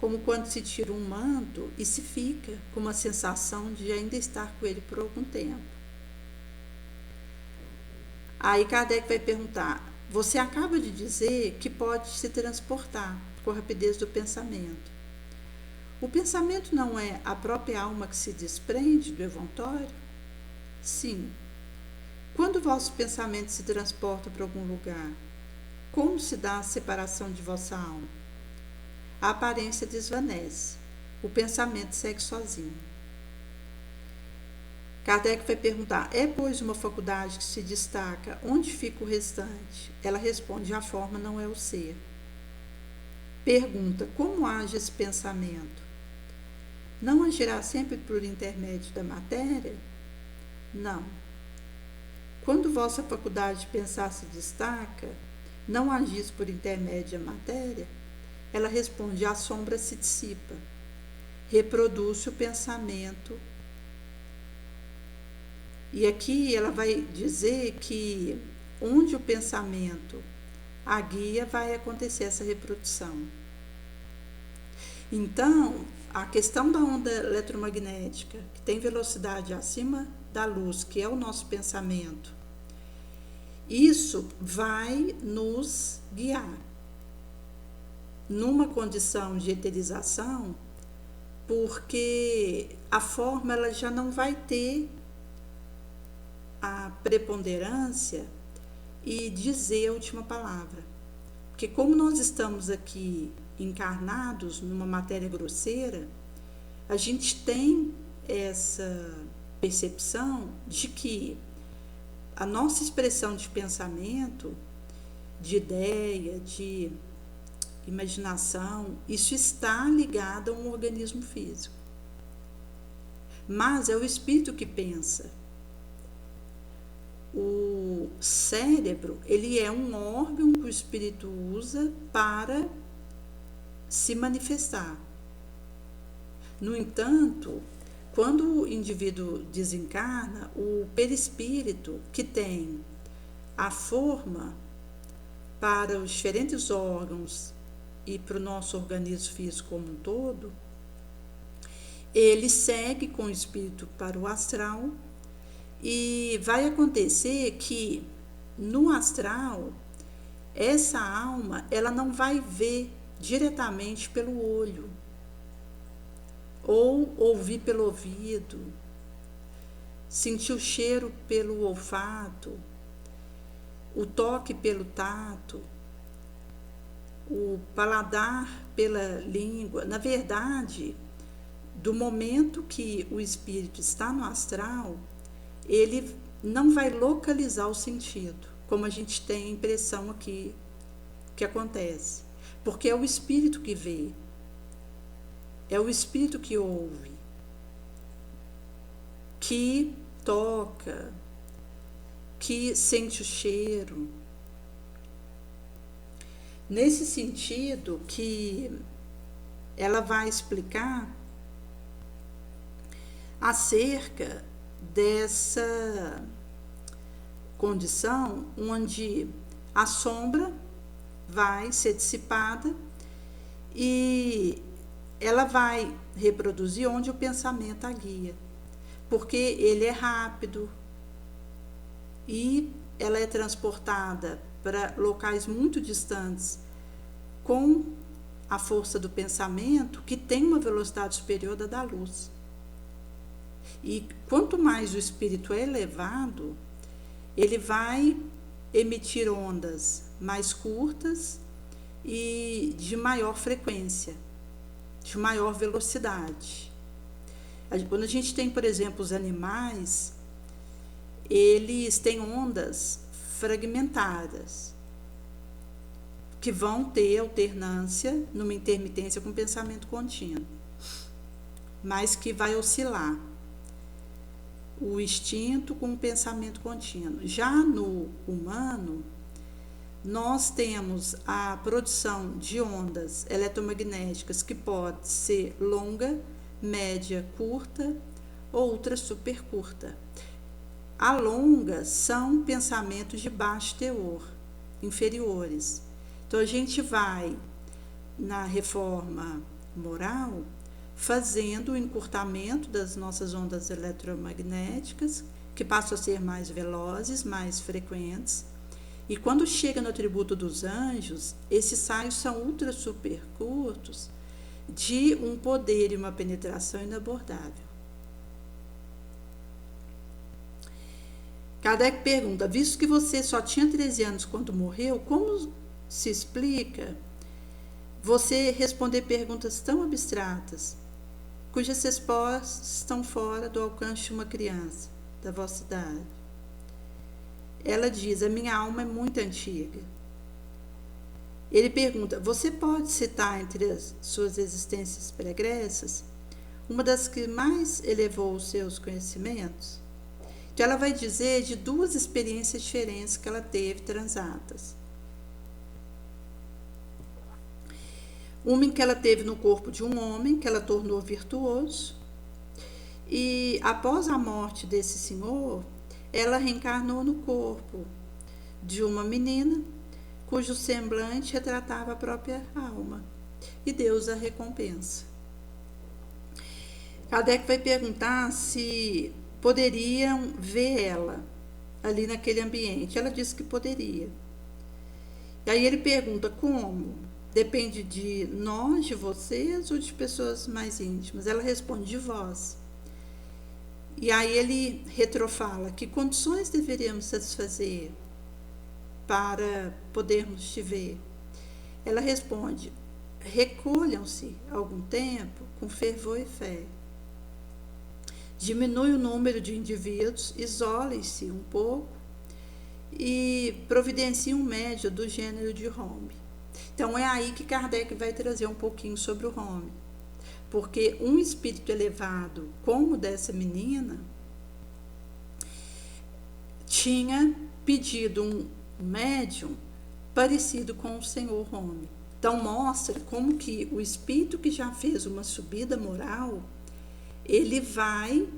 A: como quando se tira um manto e se fica com uma sensação de ainda estar com ele por algum tempo. Aí Kardec vai perguntar: você acaba de dizer que pode se transportar com a rapidez do pensamento. O pensamento não é a própria alma que se desprende do eventório? Sim. Quando o vosso pensamento se transporta para algum lugar, como se dá a separação de vossa alma? A aparência desvanece, o pensamento segue sozinho. Kardec vai perguntar: é, pois, uma faculdade que se destaca, onde fica o restante? Ela responde: a forma não é o ser. Pergunta: como age esse pensamento? Não agirá sempre por intermédio da matéria? Não. Quando vossa faculdade de pensar se destaca, não agis por intermédio da matéria? Ela responde: a sombra se dissipa, reproduz o pensamento. E aqui ela vai dizer que onde o pensamento a guia, vai acontecer essa reprodução. Então, a questão da onda eletromagnética, que tem velocidade acima da luz, que é o nosso pensamento, isso vai nos guiar numa condição de eterização, porque a forma ela já não vai ter a preponderância e dizer a última palavra. Porque como nós estamos aqui encarnados numa matéria grosseira, a gente tem essa percepção de que a nossa expressão de pensamento, de ideia, de imaginação, isso está ligado a um organismo físico. Mas é o espírito que pensa. O cérebro, ele é um órgão que o espírito usa para se manifestar. No entanto, quando o indivíduo desencarna, o perispírito, que tem a forma para os diferentes órgãos e para o nosso organismo físico como um todo, ele segue com o espírito para o astral. E vai acontecer que no astral, essa alma, ela não vai ver diretamente pelo olho, ou ouvir pelo ouvido, sentir o cheiro pelo olfato, o toque pelo tato, o paladar pela língua. Na verdade, do momento que o espírito está no astral, ele não vai localizar o sentido, como a gente tem a impressão aqui que acontece. Porque é o espírito que vê, é o espírito que ouve, que toca, que sente o cheiro. Nesse sentido que ela vai explicar acerca dessa condição onde a sombra vai ser dissipada e ela vai reproduzir onde o pensamento a guia, porque ele é rápido, e ela é transportada para locais muito distantes com a força do pensamento, que tem uma velocidade superior da luz. E quanto mais o espírito é elevado, ele vai emitir ondas mais curtas e de maior frequência, de maior velocidade. Quando a gente tem, por exemplo, os animais, eles têm ondas fragmentadas, que vão ter alternância numa intermitência com pensamento contínuo, mas que vai oscilar o instinto com o pensamento contínuo. Já no humano, nós temos a produção de ondas eletromagnéticas que pode ser longa, média, curta ou ultra super curta. A longa são pensamentos de baixo teor, inferiores. Então a gente vai, na reforma moral, fazendo o encurtamento das nossas ondas eletromagnéticas, que passam a ser mais velozes, mais frequentes. E quando chega no atributo dos anjos, esses saios são ultra super curtos, de um poder e uma penetração inabordável. Kardec pergunta: visto que você só tinha 13 anos quando morreu, como se explica você responder perguntas tão abstratas, cujas respostas estão fora do alcance de uma criança da vossa idade? Ela diz: a minha alma é muito antiga. Ele pergunta: você pode citar entre as suas existências pregressas uma das que mais elevou os seus conhecimentos? Então ela vai dizer de duas experiências diferentes que ela teve transatas. Uma em que ela teve no corpo de um homem, que ela tornou virtuoso, e após a morte desse senhor, ela reencarnou no corpo de uma menina, cujo semblante retratava a própria alma, e Deus a recompensa. Kardec vai perguntar se poderiam ver ela ali naquele ambiente. Ela disse que poderia. E aí ele pergunta: como? Depende de nós, de vocês ou de pessoas mais íntimas? Ela responde: de vós. E aí ele retrofala: que condições deveríamos satisfazer para podermos te ver? Ela responde: recolham-se algum tempo com fervor e fé. Diminui o número de indivíduos, isolem-se um pouco e providenciem um médio do gênero de Home. Então é aí que Kardec vai trazer um pouquinho sobre o Home. Porque um espírito elevado como o dessa menina tinha pedido um médium parecido com o senhor Home. Então mostra como que o espírito que já fez uma subida moral, ele vai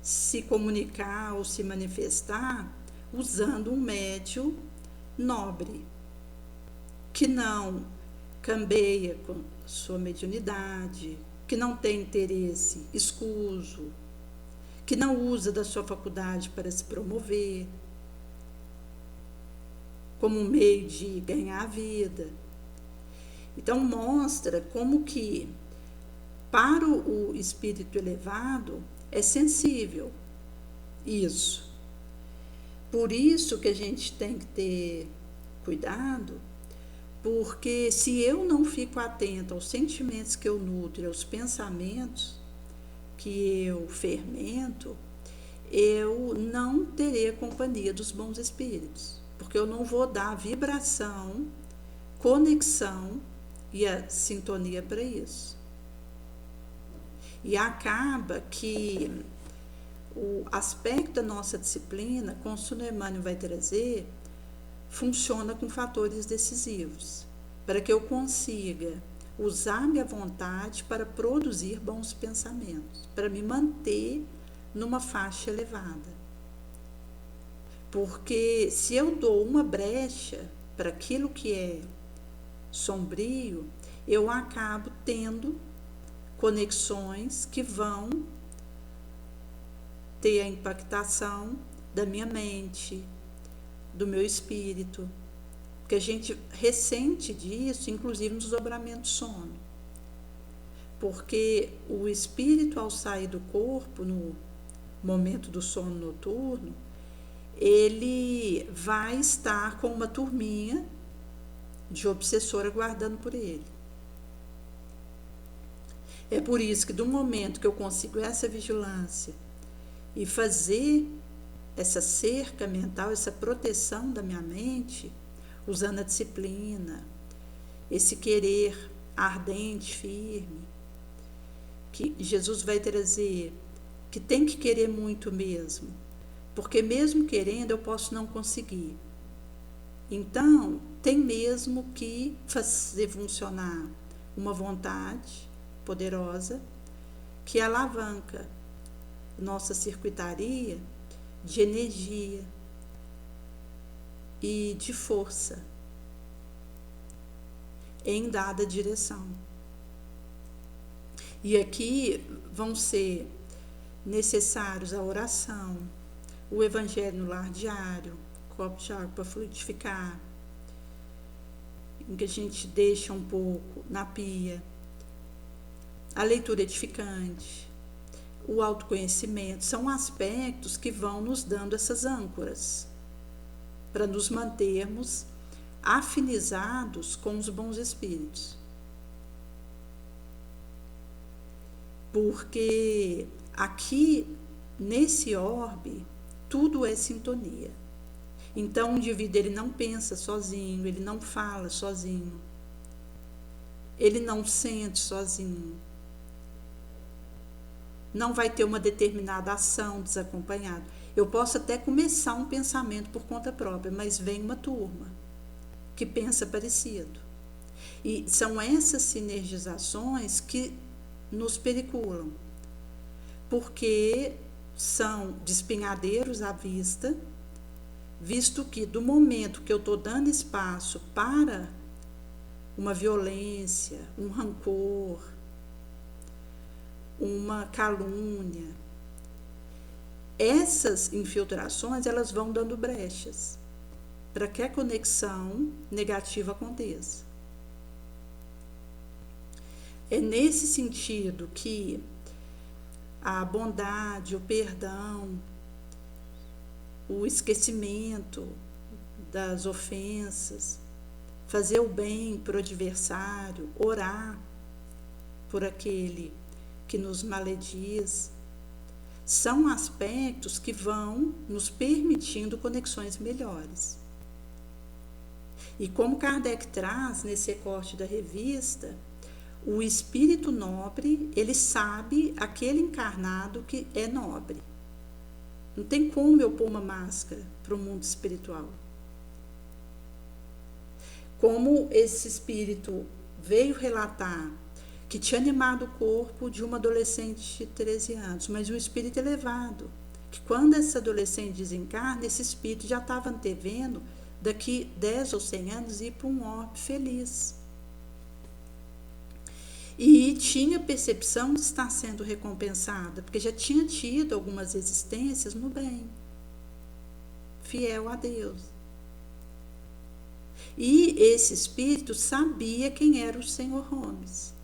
A: se comunicar ou se manifestar usando um médium nobre, que não cambeia com sua mediunidade, que não tem interesse escuso, que não usa da sua faculdade para se promover, como um meio de ganhar a vida. Então mostra como que para o espírito elevado é sensível isso. Por isso que a gente tem que ter cuidado, porque se eu não fico atento aos sentimentos que eu nutro, aos pensamentos que eu fermento, eu não terei a companhia dos bons espíritos, porque eu não vou dar a vibração, conexão e a sintonia para isso. E acaba que o aspecto da nossa disciplina, como o Sr. Emmanuel vai trazer, funciona com fatores decisivos, para que eu consiga usar minha vontade para produzir bons pensamentos, para me manter numa faixa elevada. Porque se eu dou uma brecha para aquilo que é sombrio, eu acabo tendo conexões que vão ter a impactação da minha mente, do meu espírito, porque a gente ressente disso, inclusive nos dobramentos de sono. Porque o espírito, ao sair do corpo, no momento do sono noturno, ele vai estar com uma turminha de obsessora guardando por ele. É por isso que do momento que eu consigo essa vigilância e fazer essa cerca mental, essa proteção da minha mente, usando a disciplina, esse querer ardente, firme, que Jesus vai trazer, que tem que querer muito mesmo, porque mesmo querendo eu posso não conseguir. Então, tem mesmo que fazer funcionar uma vontade poderosa que alavanca nossa circuitaria de energia e de força em dada direção. E aqui vão ser necessários a oração, o evangelho no lar diário, copo de água para fluidificar, em que a gente deixa um pouco na pia, a leitura edificante, o autoconhecimento, são aspectos que vão nos dando essas âncoras para nos mantermos afinizados com os bons espíritos. Porque aqui, nesse orbe, tudo é sintonia. Então, o indivíduo ele não pensa sozinho, ele não fala sozinho, ele não sente sozinho, não vai ter uma determinada ação desacompanhada. Eu posso até começar um pensamento por conta própria, mas vem uma turma que pensa parecido. E são essas sinergizações que nos periculam, porque são despenhadeiros à vista, visto que do momento que eu estou dando espaço para uma violência, um rancor, uma calúnia, essas infiltrações elas vão dando brechas para que a conexão negativa aconteça. É nesse sentido que a bondade, o perdão, o esquecimento das ofensas, fazer o bem para o adversário, orar por aquele que nos malediz, são aspectos que vão nos permitindo conexões melhores. E como Kardec traz nesse recorte da revista, o espírito nobre, ele sabe aquele encarnado que é nobre. Não tem como eu pôr uma máscara para o mundo espiritual. Como esse espírito veio relatar que tinha animado o corpo de uma adolescente de 13 anos, mas um espírito elevado, que quando essa adolescente desencarna, esse espírito já estava antevendo daqui 10 ou 100 anos ir para um orbe feliz. E tinha percepção de estar sendo recompensada, porque já tinha tido algumas existências no bem, fiel a Deus. E esse espírito sabia quem era o Senhor Holmes.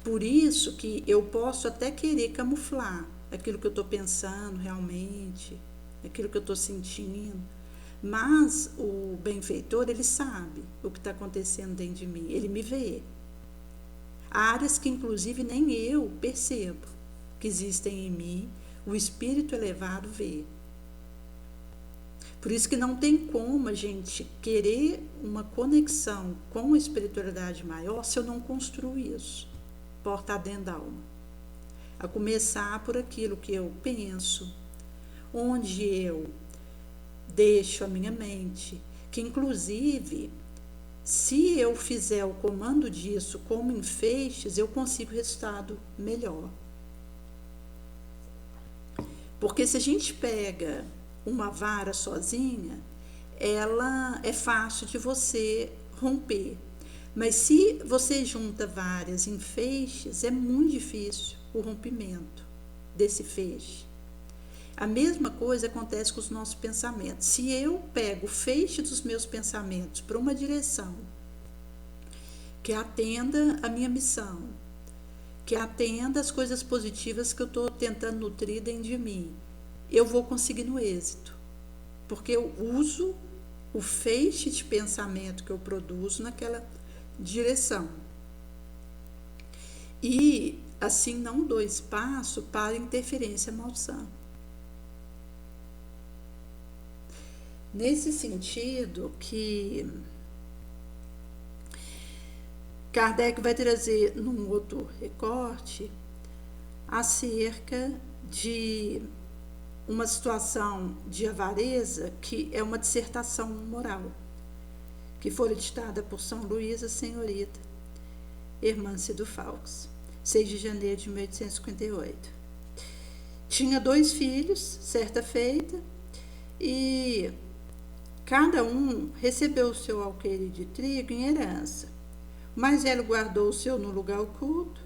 A: Por isso que eu posso até querer camuflar aquilo que eu estou pensando realmente, aquilo que eu estou sentindo, mas o benfeitor, ele sabe o que está acontecendo dentro de mim, ele me vê. Há áreas que inclusive nem eu percebo que existem em mim, o espírito elevado vê. Por isso que não tem como a gente querer uma conexão com a espiritualidade maior se eu não construo isso, porta dentro da alma. A começar por aquilo que eu penso, onde eu deixo a minha mente, que inclusive, se eu fizer o comando disso como em feixes, eu consigo resultado melhor. Porque se a gente pega uma vara sozinha, ela é fácil de você romper. Mas se você junta várias em feixes, é muito difícil o rompimento desse feixe. A mesma coisa acontece com os nossos pensamentos. Se eu pego o feixe dos meus pensamentos para uma direção que atenda a minha missão, que atenda as coisas positivas que eu estou tentando nutrir dentro de mim, eu vou conseguir no êxito, porque eu uso o feixe de pensamento que eu produzo naquela direção. E assim não dou espaço para interferência malsã. Nesse sentido que Kardec vai trazer num outro recorte acerca de uma situação de avareza que é uma dissertação moral, que foi ditada por São Luís a Senhorita Hermância do Faux, 6 de janeiro de 1858. Tinha 2 filhos, certa feita, e cada um recebeu o seu alqueire de trigo em herança. O mais velho guardou o seu no lugar oculto,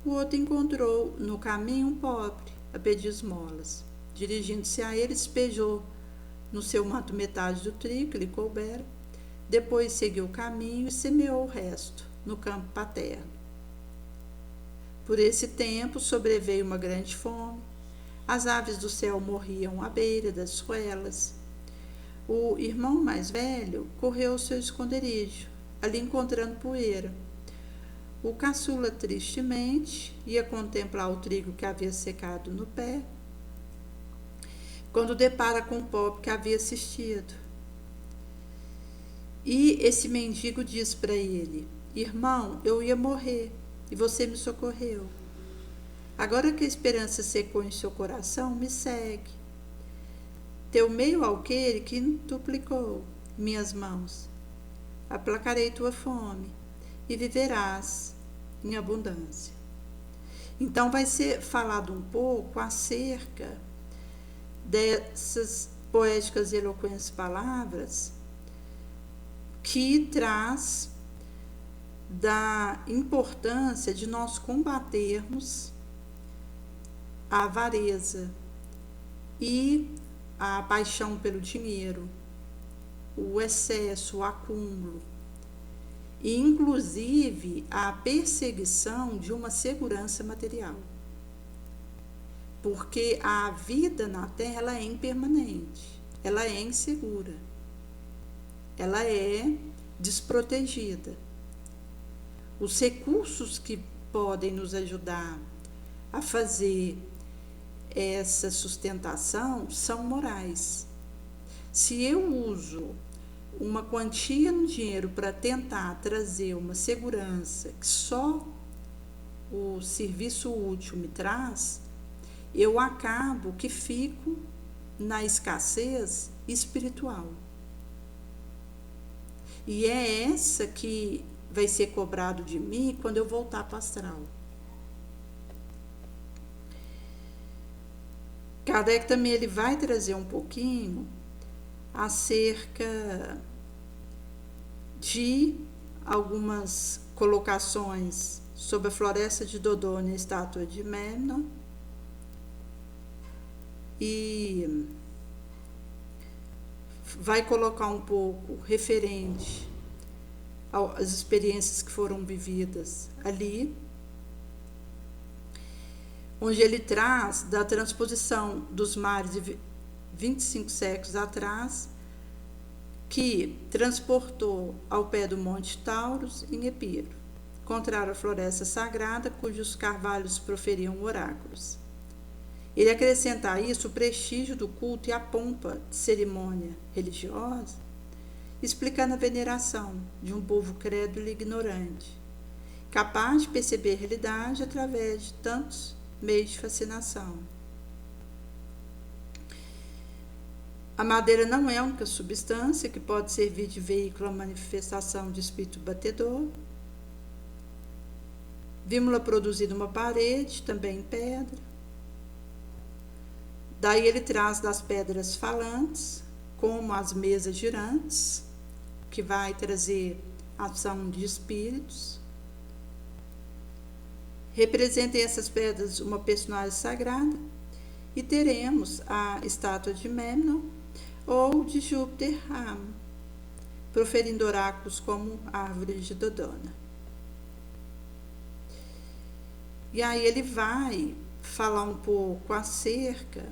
A: o outro encontrou no caminho um pobre a pedir esmolas. Dirigindo-se a ele, despejou no seu manto metade do trigo que lhe coubera, depois seguiu o caminho e semeou o resto no campo paterno. Por esse tempo sobreveio uma grande fome, as aves do céu morriam à beira das ruelas. O irmão mais velho correu ao seu esconderijo, ali encontrando poeira. O caçula tristemente ia contemplar o trigo que havia secado no pé, quando depara com o pobre que havia assistido. E esse mendigo diz para ele: irmão, eu ia morrer e você me socorreu. Agora que a esperança secou em seu coração, me segue. Teu meio alqueire quintuplicou minhas mãos. Aplacarei tua fome e viverás em abundância. Então vai ser falado um pouco acerca dessas poéticas e eloquentes palavras que traz da importância de nós combatermos a avareza e a paixão pelo dinheiro, o excesso, o acúmulo, e inclusive a perseguição de uma segurança material. Porque a vida na Terra ela é impermanente, ela é insegura, ela é desprotegida. Os recursos que podem nos ajudar a fazer essa sustentação são morais. Se eu uso uma quantia no dinheiro para tentar trazer uma segurança que só o serviço útil me traz, eu acabo que fico na escassez espiritual. E é essa que vai ser cobrado de mim quando eu voltar para o astral. Kardec também ele vai trazer um pouquinho acerca de algumas colocações sobre a floresta de Dodô na estátua de Memnon, e vai colocar um pouco referente às experiências que foram vividas ali, onde ele traz da transposição dos mares de 25 séculos atrás, que transportou ao pé do Monte Taurus, em Epiro, contrário à floresta sagrada, cujos carvalhos proferiam oráculos. Ele acrescenta a isso o prestígio do culto e a pompa de cerimônia religiosa, explicando a veneração de um povo crédulo e ignorante, capaz de perceber a realidade através de tantos meios de fascinação. A madeira não é a única substância que pode servir de veículo à manifestação de espírito batedor. Vimos-la produzida uma parede, também em pedra. Daí ele traz das pedras falantes, como as mesas girantes, que vai trazer ação de espíritos. Representem essas pedras uma personagem sagrada e teremos a estátua de Memnon ou de Júpiter Ramo, proferindo oráculos como árvore de Dodona. E aí ele vai falar um pouco acerca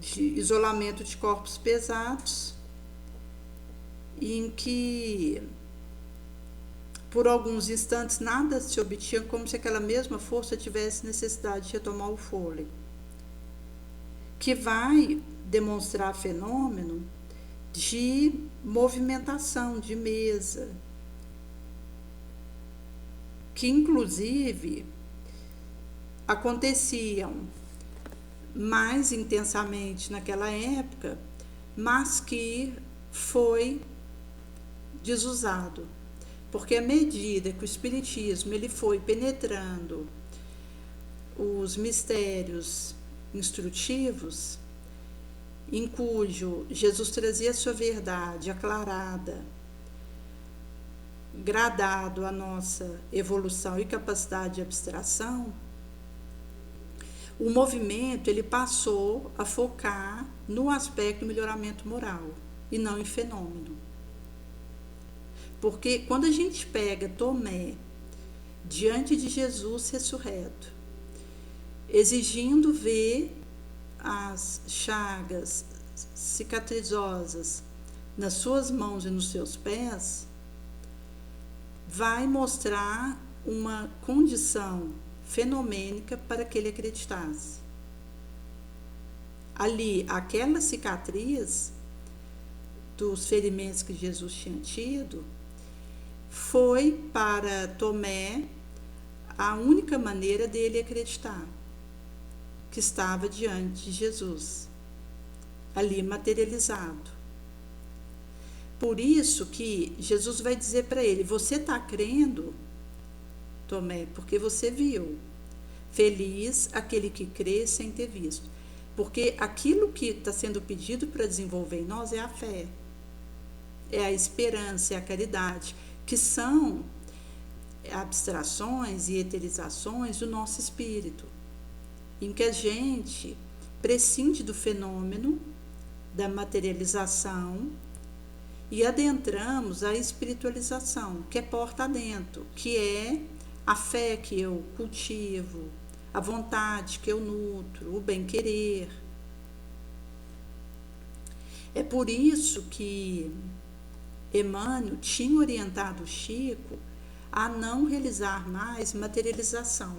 A: de isolamento de corpos pesados, em que por alguns instantes nada se obtinha, como se aquela mesma força tivesse necessidade de retomar o fôlego, que vai demonstrar fenômeno de movimentação de mesa, que inclusive aconteciam mais intensamente naquela época, mas que foi desusado, porque à medida que o espiritismo ele foi penetrando os mistérios instrutivos, em cujo Jesus trazia sua verdade aclarada, gradado à nossa evolução e capacidade de abstração, o movimento ele passou a focar no aspecto do melhoramento moral e não em fenômeno. Porque quando a gente pega Tomé diante de Jesus ressurreto, exigindo ver as chagas cicatrizosas nas suas mãos e nos seus pés, vai mostrar uma condição fenomênica para que ele acreditasse. Ali, aquela cicatriz dos ferimentos que Jesus tinha tido foi para Tomé a única maneira dele acreditar que estava diante de Jesus, ali materializado. Por isso que Jesus vai dizer para ele: você está crendo, Tomé, porque você viu. Feliz aquele que crê sem ter visto. Porque aquilo que está sendo pedido para desenvolver em nós é a fé, é a esperança, é a caridade, que são abstrações e eterizações do nosso espírito, em que a gente prescinde do fenômeno da materialização e adentramos a espiritualização, que é porta adentro, que é a fé que eu cultivo, a vontade que eu nutro, o bem-querer. É por isso que Emmanuel tinha orientado Chico a não realizar mais materialização.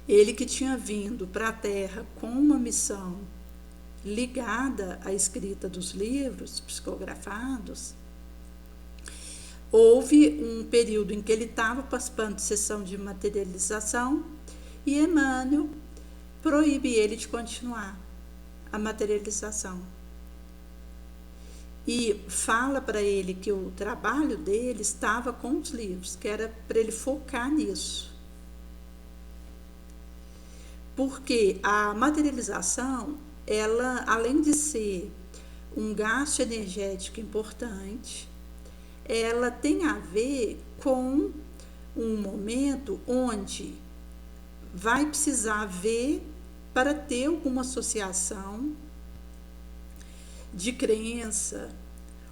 A: Ele que tinha vindo para a Terra com uma missão ligada à escrita dos livros psicografados, houve um período em que ele estava participando de sessão de materialização e Emmanuel proíbe ele de continuar a materialização. E fala para ele que o trabalho dele estava com os livros, que era para ele focar nisso. Porque a materialização, ela, além de ser um gasto energético importante, ela tem a ver com um momento onde vai precisar ver para ter alguma associação de crença,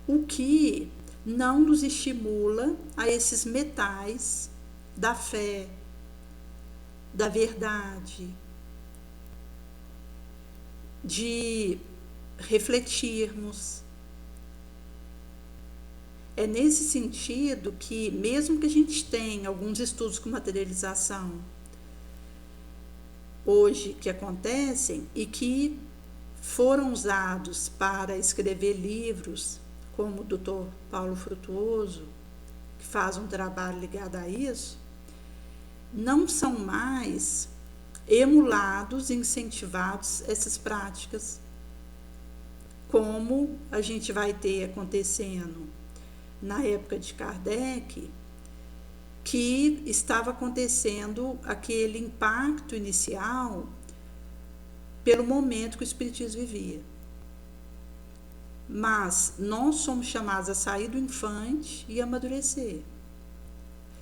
A: o que não nos estimula a esses metais da fé, da verdade, de refletirmos. É nesse sentido que, mesmo que a gente tenha alguns estudos com materialização hoje que acontecem e que foram usados para escrever livros, como o Dr. Paulo Frutuoso, que faz um trabalho ligado a isso, não são mais emulados e incentivados essas práticas, como a gente vai ter acontecendo na época de Kardec, que estava acontecendo aquele impacto inicial pelo momento que o Espiritismo vivia. Mas nós somos chamados a sair do infante e amadurecer.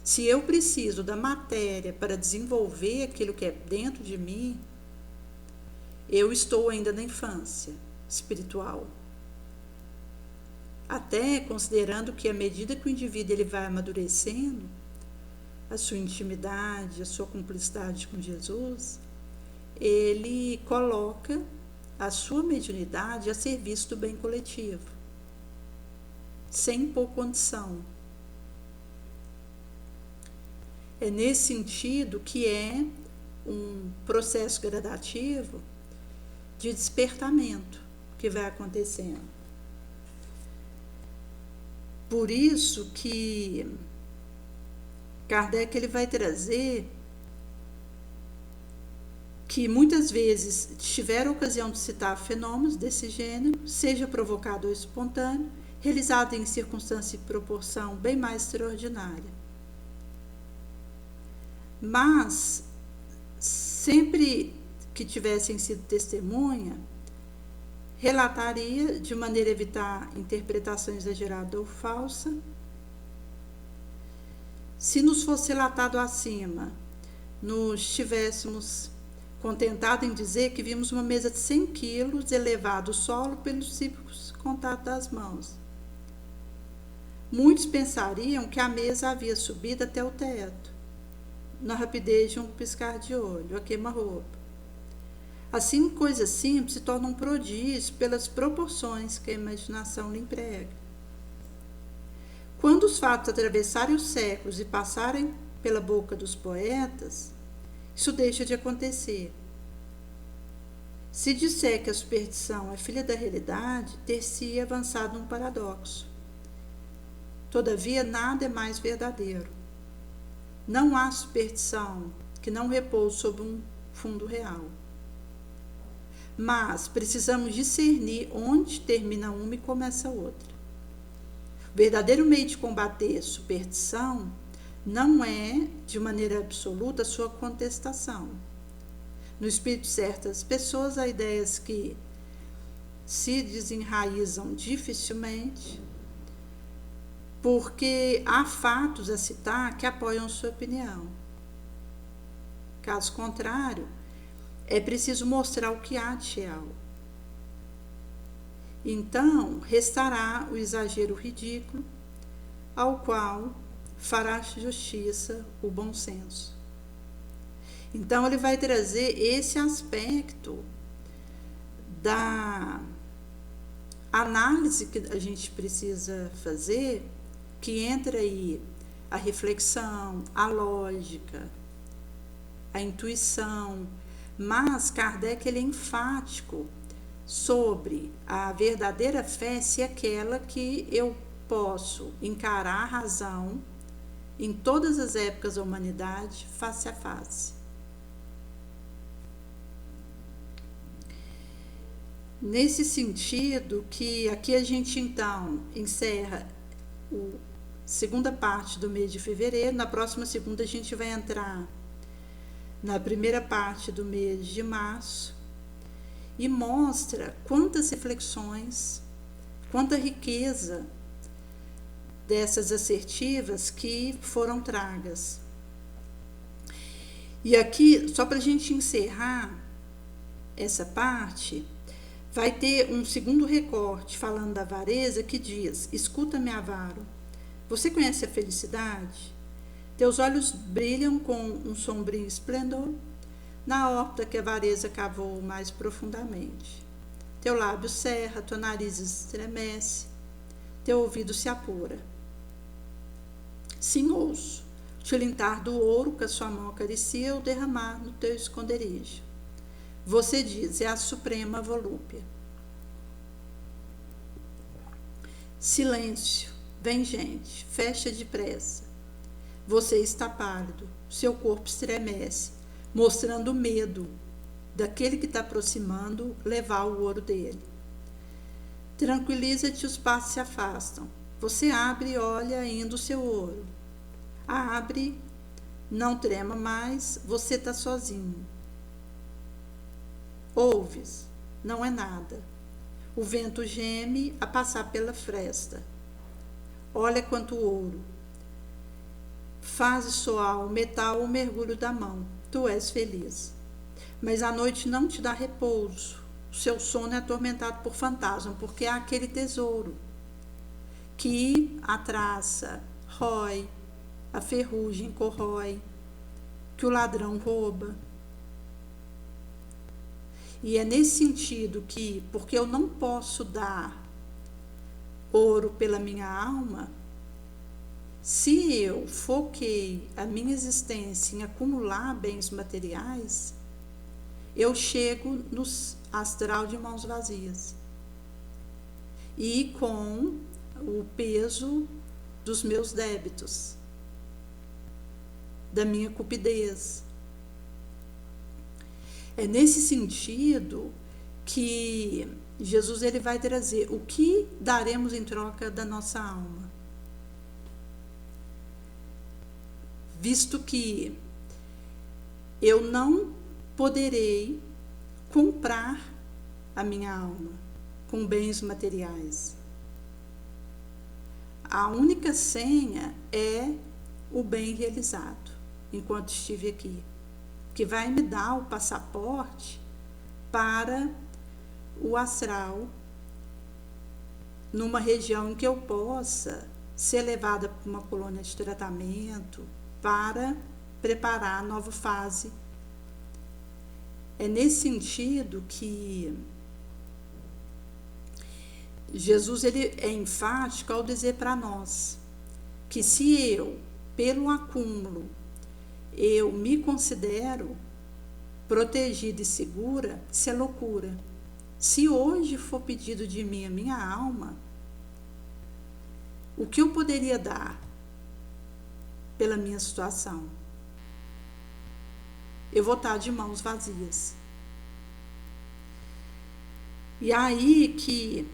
A: Se eu preciso da matéria para desenvolver aquilo que é dentro de mim, eu estou ainda na infância espiritual. Até considerando que à medida que o indivíduo ele vai amadurecendo, a sua intimidade, a sua cumplicidade com Jesus, ele coloca a sua mediunidade a serviço do bem coletivo, sem impor condição. É nesse sentido que é um processo gradativo de despertamento que vai acontecendo. Por isso que Kardec ele vai trazer que muitas vezes tiver a ocasião de citar fenômenos desse gênero, seja provocado ou espontâneo, realizado em circunstância e proporção bem mais extraordinária. Mas, sempre que tivessem sido testemunha, relataria, de maneira a evitar interpretação exagerada ou falsa. Se nos fosse relatado acima, nos tivéssemos contentado em dizer que vimos uma mesa de 100 quilos elevado ao solo pelo simples contato das mãos. Muitos pensariam que a mesa havia subido até o teto, na rapidez de um piscar de olho, a queima-roupa. Assim, coisas simples se tornam prodígios pelas proporções que a imaginação lhe emprega. Quando os fatos atravessarem os séculos e passarem pela boca dos poetas, isso deixa de acontecer. Se disser que a superstição é filha da realidade, ter-se avançado num paradoxo. Todavia, nada é mais verdadeiro. Não há superstição que não repouse sobre um fundo real. Mas precisamos discernir onde termina uma e começa outra. O verdadeiro meio de combater superstição não é, de maneira absoluta, a sua contestação. No espírito de certas pessoas, há ideias que se desenraizam dificilmente, porque há fatos a citar que apoiam sua opinião. Caso contrário, é preciso mostrar o que há de real. Então, restará o exagero ridículo, ao qual fará justiça o bom senso. Então, ele vai trazer esse aspecto da análise que a gente precisa fazer, que entra aí a reflexão, a lógica, a intuição, mas Kardec ele é enfático sobre a verdadeira fé, se é aquela que eu posso encarar a razão em todas as épocas da humanidade, face a face. Nesse sentido que aqui a gente então encerra a segunda parte do mês de fevereiro. Na próxima segunda a gente vai entrar na primeira parte do mês de março e mostra quantas reflexões, quanta riqueza dessas assertivas que foram tragas. E aqui, só para a gente encerrar essa parte, vai ter um segundo recorte falando da avareza que diz: escuta-me, avaro, você conhece a felicidade? Teus olhos brilham com um sombrio esplendor na órbita que a avareza cavou mais profundamente. Teu lábio cerra, tua nariz estremece, teu ouvido se apura. Sim, ouço o tilintar do ouro que a sua mão acaricia ou derramar no teu esconderijo. Você diz, é a suprema volúpia. Silêncio, vem gente, fecha depressa. Você está pálido, seu corpo estremece, mostrando medo daquele que está aproximando levar o ouro dele. Tranquiliza-te, os passos se afastam. Você abre e olha ainda o seu ouro. Abre, não trema mais, você está sozinho. Ouves, não é nada. O vento geme a passar pela fresta. Olha quanto ouro. Faze soar o metal o mergulho da mão, tu és feliz. Mas a noite não te dá repouso, o seu sono é atormentado por fantasma, porque é aquele tesouro que a traça rói, a ferrugem corrói, que o ladrão rouba. E é nesse sentido que, porque eu não posso dar ouro pela minha alma, se eu foquei a minha existência em acumular bens materiais, eu chego no astral de mãos vazias e com o peso dos meus débitos, da minha cupidez. É nesse sentido que Jesus ele vai trazer o que daremos em troca da nossa alma. Visto que eu não poderei comprar a minha alma com bens materiais. A única senha é o bem realizado enquanto estive aqui, que vai me dar o passaporte para o astral, numa região em que eu possa ser levada para uma colônia de tratamento para preparar a nova fase. É nesse sentido que Jesus ele é enfático ao dizer para nós que se eu, pelo acúmulo, eu me considero protegida e segura, isso é loucura. Se hoje for pedido de mim a minha alma, o que eu poderia dar pela minha situação? Eu vou estar de mãos vazias. E aí que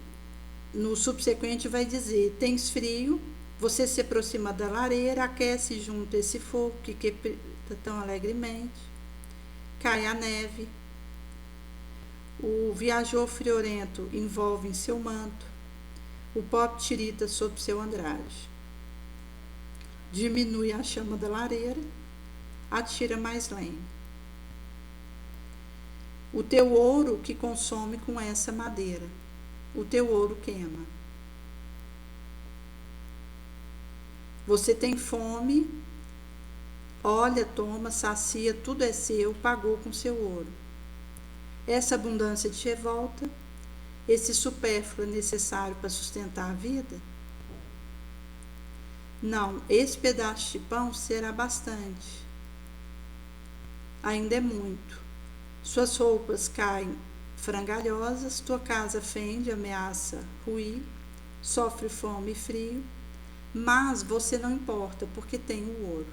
A: no subsequente vai dizer: tens frio, você se aproxima da lareira, aquece junto esse fogo que quebrita tão alegremente, cai a neve, o viajor friorento envolve em seu manto, o pó tirita sob seu andrade. Diminui a chama da lareira, atira mais lenha. O teu ouro que consome com essa madeira, o teu ouro queima. Você tem fome, olha, toma, sacia, tudo é seu, pagou com seu ouro. Essa abundância te revolta, esse supérfluo é necessário para sustentar a vida? Não, esse pedaço de pão será bastante. Ainda é muito. Suas roupas caem frangalhosas, tua casa fende, ameaça ruir, sofre fome e frio, mas você não importa, porque tem o ouro.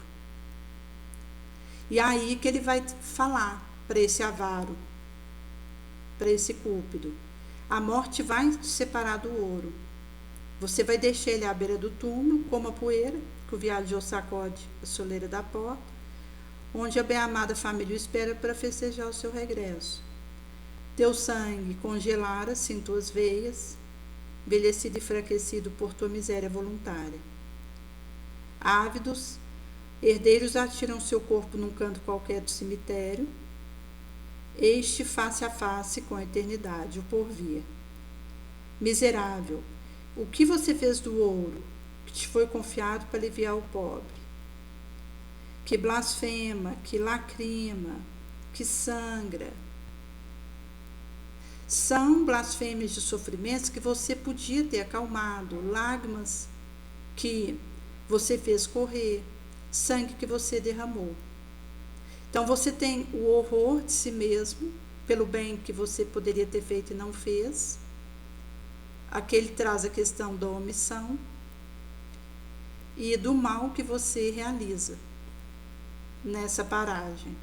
A: E aí que ele vai falar para esse avaro, para esse cúpido: a morte vai te separar do ouro. Você vai deixar ele à beira do túmulo, como a poeira, que o viajor sacode a soleira da porta, onde a bem-amada família o espera para festejar o seu regresso. Teu sangue congelara-se em tuas veias, envelhecido e enfraquecido por tua miséria voluntária. Ávidos, herdeiros atiram seu corpo num canto qualquer do cemitério, este face a face com a eternidade, o porvir. Miserável, o que você fez do ouro que te foi confiado para aliviar o pobre? Que blasfema, que lacrima, que sangra. São blasfêmias de sofrimentos que você podia ter acalmado, lágrimas que você fez correr, sangue que você derramou. Então você tem o horror de si mesmo, pelo bem que você poderia ter feito e não fez. Aqui ele traz a questão da omissão e do mal que você realiza nessa paragem.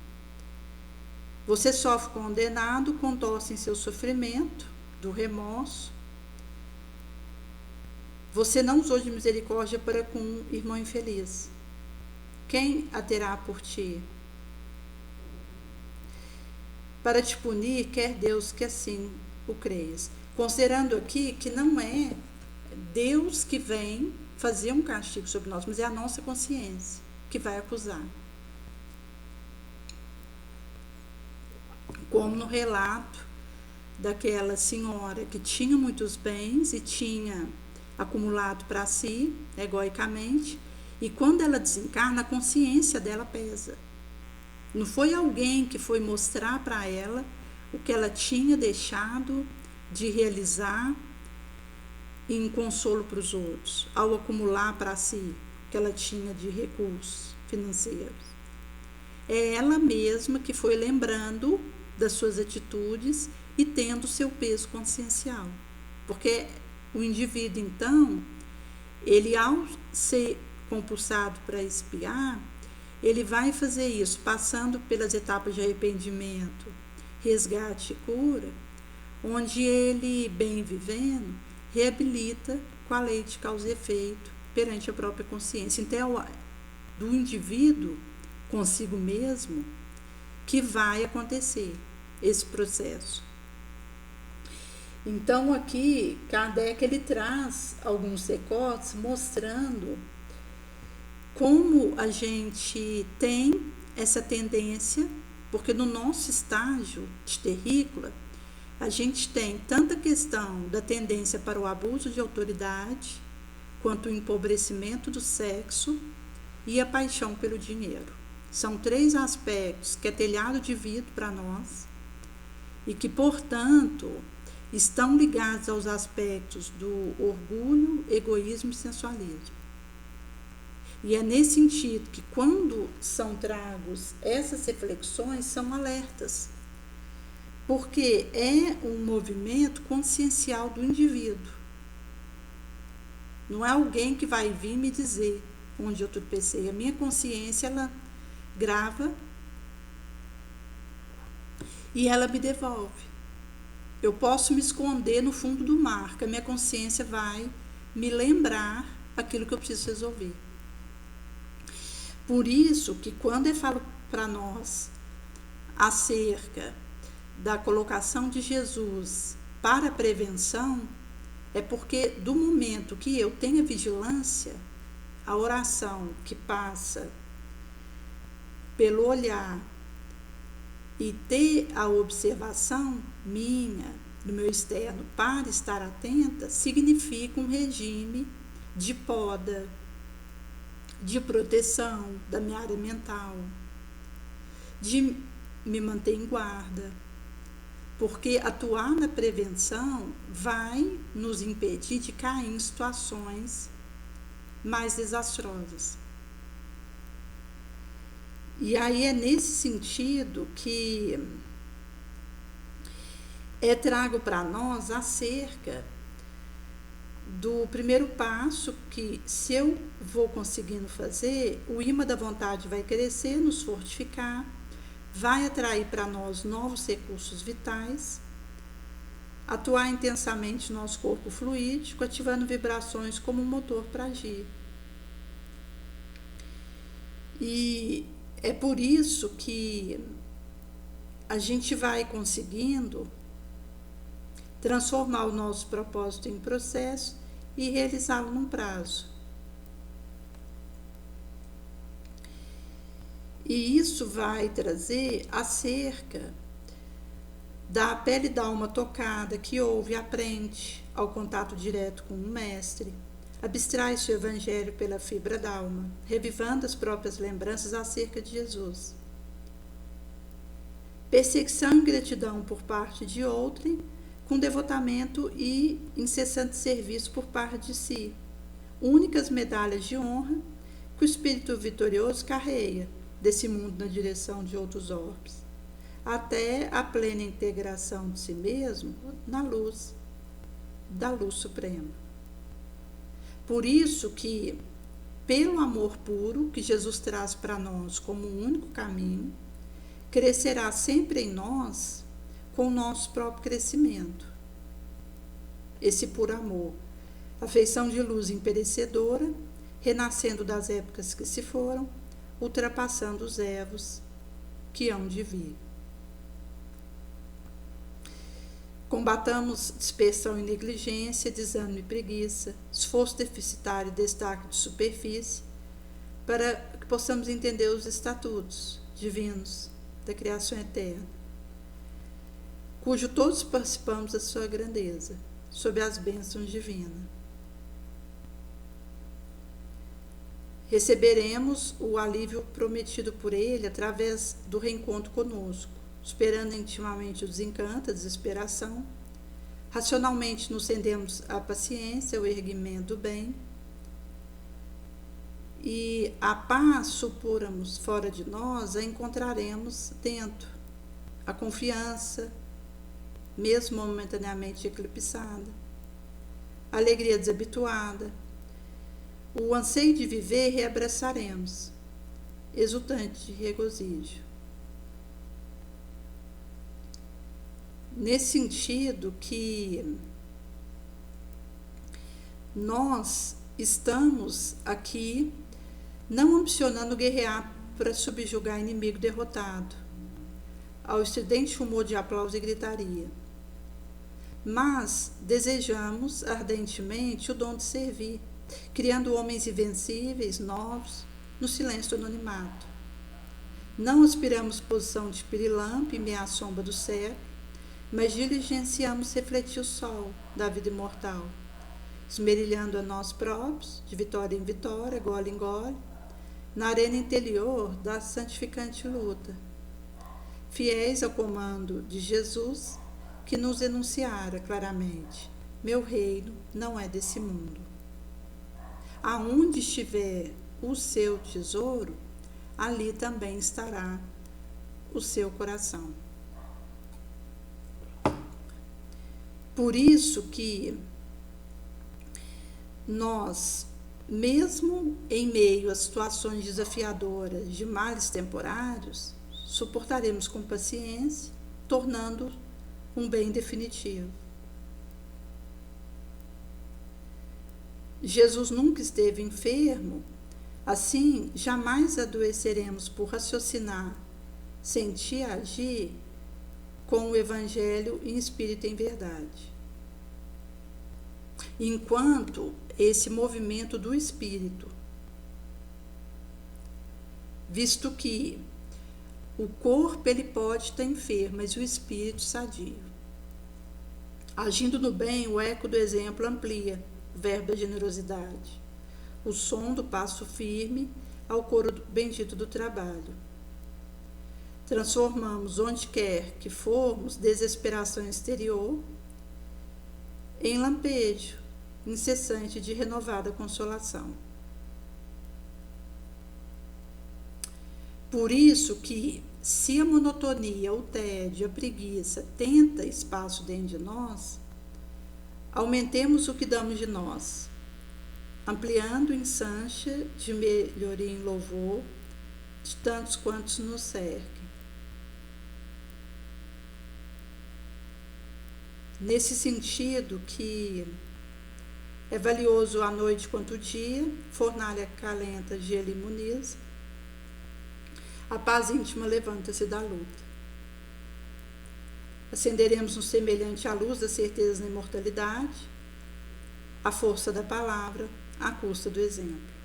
A: Você sofre condenado, contorce em seu sofrimento, do remorso. Você não usou de misericórdia para com um irmão infeliz. Quem a terá por ti? Para te punir, quer Deus que assim o creias. Considerando aqui que não é Deus que vem fazer um castigo sobre nós, mas é a nossa consciência, que vai acusar. Como no relato daquela senhora que tinha muitos bens e tinha acumulado para si, egoicamente, e quando ela desencarna, a consciência dela pesa. Não foi alguém que foi mostrar para ela o que ela tinha deixado de realizar em consolo para os outros, ao acumular para si o que ela tinha de recursos financeiros. É ela mesma que foi lembrando das suas atitudes e tendo seu peso consciencial. Porque o indivíduo, então, ele ao ser compulsado para expiar, ele vai fazer isso, passando pelas etapas de arrependimento, resgate e cura, onde ele, bem vivendo, reabilita com a lei de causa e efeito perante a própria consciência. Então, é do indivíduo consigo mesmo que vai acontecer esse processo. Então, aqui, Kardec ele traz alguns recortes mostrando como a gente tem essa tendência, porque no nosso estágio de terrícola, a gente tem tanta questão da tendência para o abuso de autoridade, quanto o empobrecimento do sexo e a paixão pelo dinheiro. São 3 aspectos que é telhado de vidro para nós e que, portanto, estão ligados aos aspectos do orgulho, egoísmo e sensualismo. E é nesse sentido que, quando são tragos essas reflexões, são alertas, porque é um movimento consciencial do indivíduo. Não é alguém que vai vir me dizer onde eu tropecei. A minha consciência, ela grava e ela me devolve. Eu posso me esconder no fundo do mar, que a minha consciência vai me lembrar aquilo que eu preciso resolver. Por isso que quando eu falo para nós acerca da colocação de Jesus para a prevenção, é porque do momento que eu tenho a vigilância, a oração que passa pelo olhar e ter a observação minha, do meu externo, para estar atenta, significa um regime de poda, de proteção da minha área mental, de me manter em guarda, porque atuar na prevenção vai nos impedir de cair em situações mais desastrosas. E aí é nesse sentido que trago para nós acerca do primeiro passo, que se eu vou conseguindo fazer, o imã da vontade vai crescer, nos fortificar, vai atrair para nós novos recursos vitais, atuar intensamente no nosso corpo fluídico, ativando vibrações como um motor para agir. E é por isso que a gente vai conseguindo transformar o nosso propósito em processo e realizá-lo num prazo. E isso vai trazer acerca da pele da alma tocada, que ouve e aprende ao contato direto com o mestre, abstrai-se o evangelho pela fibra da alma, revivando as próprias lembranças acerca de Jesus. Perseguição e ingratidão por parte de outrem, com devotamento e incessante serviço por parte de si, únicas medalhas de honra que o espírito vitorioso carrega desse mundo na direção de outros orbes, até a plena integração de si mesmo na luz, da luz suprema. Por isso que, pelo amor puro que Jesus traz para nós como um único caminho, crescerá sempre em nós com o nosso próprio crescimento. Esse puro amor, afeição de luz imperecedora, renascendo das épocas que se foram, ultrapassando os erros que hão de vir. Combatamos dispersão e negligência, desânimo e preguiça, esforço deficitário e destaque de superfície, para que possamos entender os estatutos divinos da criação eterna, cujo todos participamos da sua grandeza, sob as bênçãos divinas. Receberemos o alívio prometido por Ele através do reencontro conosco, superando intimamente o desencanto, a desesperação. Racionalmente nos rendemos à paciência, ao erguimento do bem, e a paz supuramos fora de nós, a encontraremos dentro. A confiança, mesmo momentaneamente eclipsada, a alegria desabituada, o anseio de viver reabraçaremos, exultante de regozijo. Nesse sentido que nós estamos aqui não ambicionando guerrear para subjugar inimigo derrotado, ao estridente rumor de aplauso e gritaria, mas desejamos ardentemente o dom de servir, criando homens invencíveis, novos, no silêncio do anonimato. Não aspiramos posição de pirilampo e meia sombra do século, mas diligenciamos refletir o sol da vida imortal, esmerilhando a nós próprios, de vitória em vitória, gole em gole, na arena interior da santificante luta, fiéis ao comando de Jesus, que nos enunciara claramente: meu reino não é desse mundo. Aonde estiver o seu tesouro, ali também estará o seu coração. Por isso que nós, mesmo em meio a situações desafiadoras de males temporários, suportaremos com paciência, tornando um bem definitivo. Jesus nunca esteve enfermo, assim jamais adoeceremos por raciocinar, sentir e agir com o Evangelho em espírito e em verdade. Enquanto esse movimento do espírito, visto que o corpo ele pode estar enfermo, mas o espírito sadio. Agindo no bem, o eco do exemplo amplia o verbo da generosidade, o som do passo firme ao coro bendito do trabalho. Transformamos, onde quer que formos, desesperação exterior em lampejo incessante de renovada consolação. Por isso que, se a monotonia, o tédio, a preguiça tenta espaço dentro de nós, aumentemos o que damos de nós, ampliando o ensanche de melhoria em louvor de tantos quantos nos cerquem. Nesse sentido que é valioso a noite quanto o dia, fornalha calenta, gelo imuniza, a paz íntima levanta-se da luta. Acenderemos um semelhante à luz da certeza na imortalidade, a força da palavra, à custa do exemplo.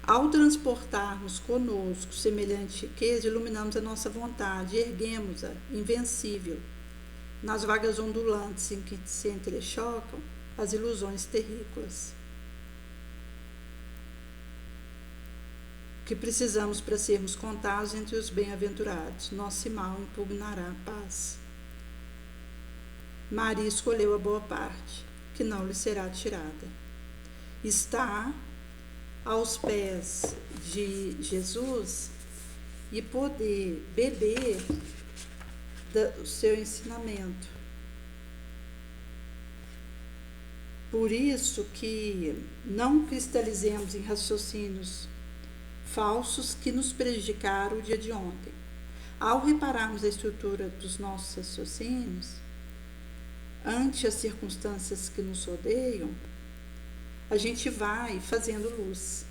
A: Ao transportarmos conosco semelhante riqueza, iluminamos a nossa vontade, erguemos-a invencível nas vagas ondulantes em que se entrechocam as ilusões terrícolas. O que precisamos para sermos contados entre os bem-aventurados? Nosso mal impugnará a paz. Maria escolheu a boa parte, que não lhe será tirada. Está aos pés de Jesus e poder beber do seu ensinamento. Por isso que não cristalizemos em raciocínios falsos que nos prejudicaram o dia de ontem. Ao repararmos a estrutura dos nossos raciocínios, ante as circunstâncias que nos rodeiam, a gente vai fazendo luz.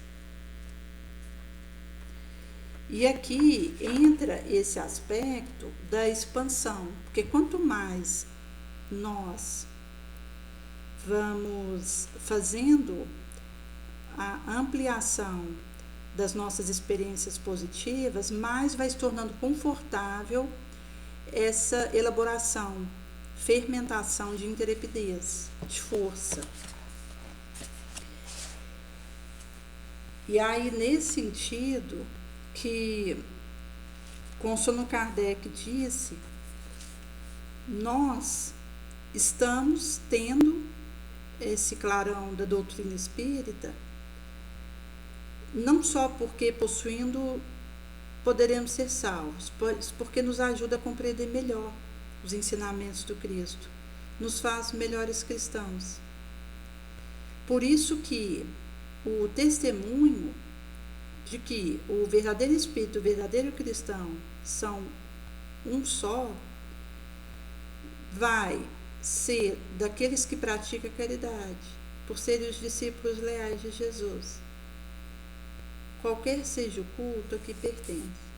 A: E aqui entra esse aspecto da expansão, porque quanto mais nós vamos fazendo a ampliação das nossas experiências positivas, mais vai se tornando confortável essa elaboração, fermentação de intrepidez, de força. E aí, nesse sentido, que consono Kardec disse, nós estamos tendo esse clarão da doutrina espírita, não só porque possuindo poderemos ser salvos, porque nos ajuda a compreender melhor os ensinamentos do Cristo, nos faz melhores cristãos. Por isso que o testemunho de que o verdadeiro espírito, o verdadeiro cristão são um só, vai ser daqueles que praticam a caridade, por serem os discípulos leais de Jesus, qualquer seja o culto a que pertence.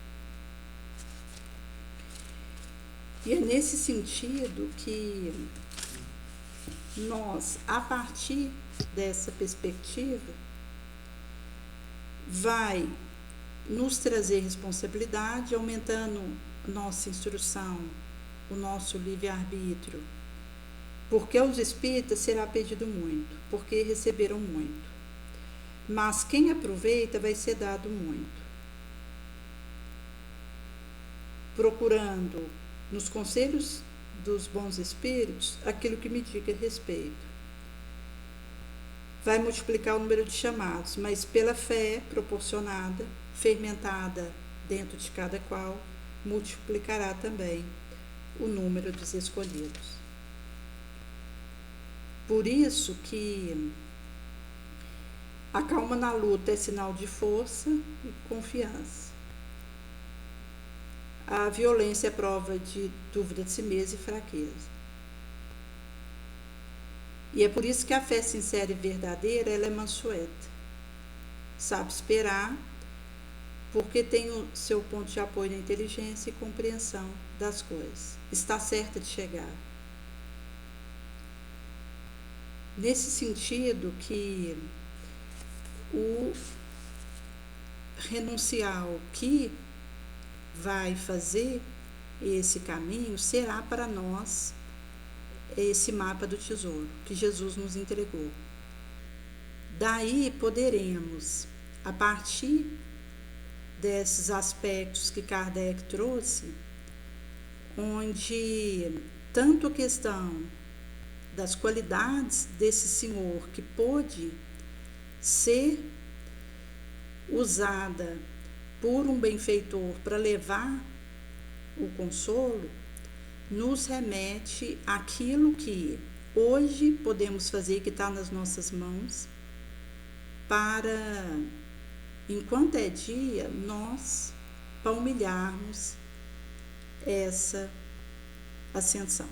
A: E é nesse sentido que nós, a partir dessa perspectiva, vai nos trazer responsabilidade, aumentando nossa instrução, o nosso livre-arbítrio, porque aos espíritas será pedido muito, porque receberam muito. Mas quem aproveita vai ser dado muito. Procurando nos conselhos dos bons espíritos aquilo que me diga respeito. Vai multiplicar o número de chamados, mas pela fé proporcionada, fermentada dentro de cada qual, multiplicará também o número dos escolhidos. Por isso que a calma na luta é sinal de força e confiança. A violência é prova de dúvida de si mesmo e fraqueza. E é por isso que a fé sincera e verdadeira, ela é mansueta. Sabe esperar, porque tem o seu ponto de apoio na inteligência e compreensão das coisas. Está certa de chegar. Nesse sentido que o renunciar ao que vai fazer esse caminho será para nós esse mapa do tesouro que Jesus nos entregou. Daí poderemos, a partir desses aspectos que Kardec trouxe, onde tanto a questão das qualidades desse Senhor que pôde ser usada por um benfeitor para levar o consolo, nos remete àquilo que hoje podemos fazer, que está nas nossas mãos, para, enquanto é dia, nós palmilharmos essa ascensão.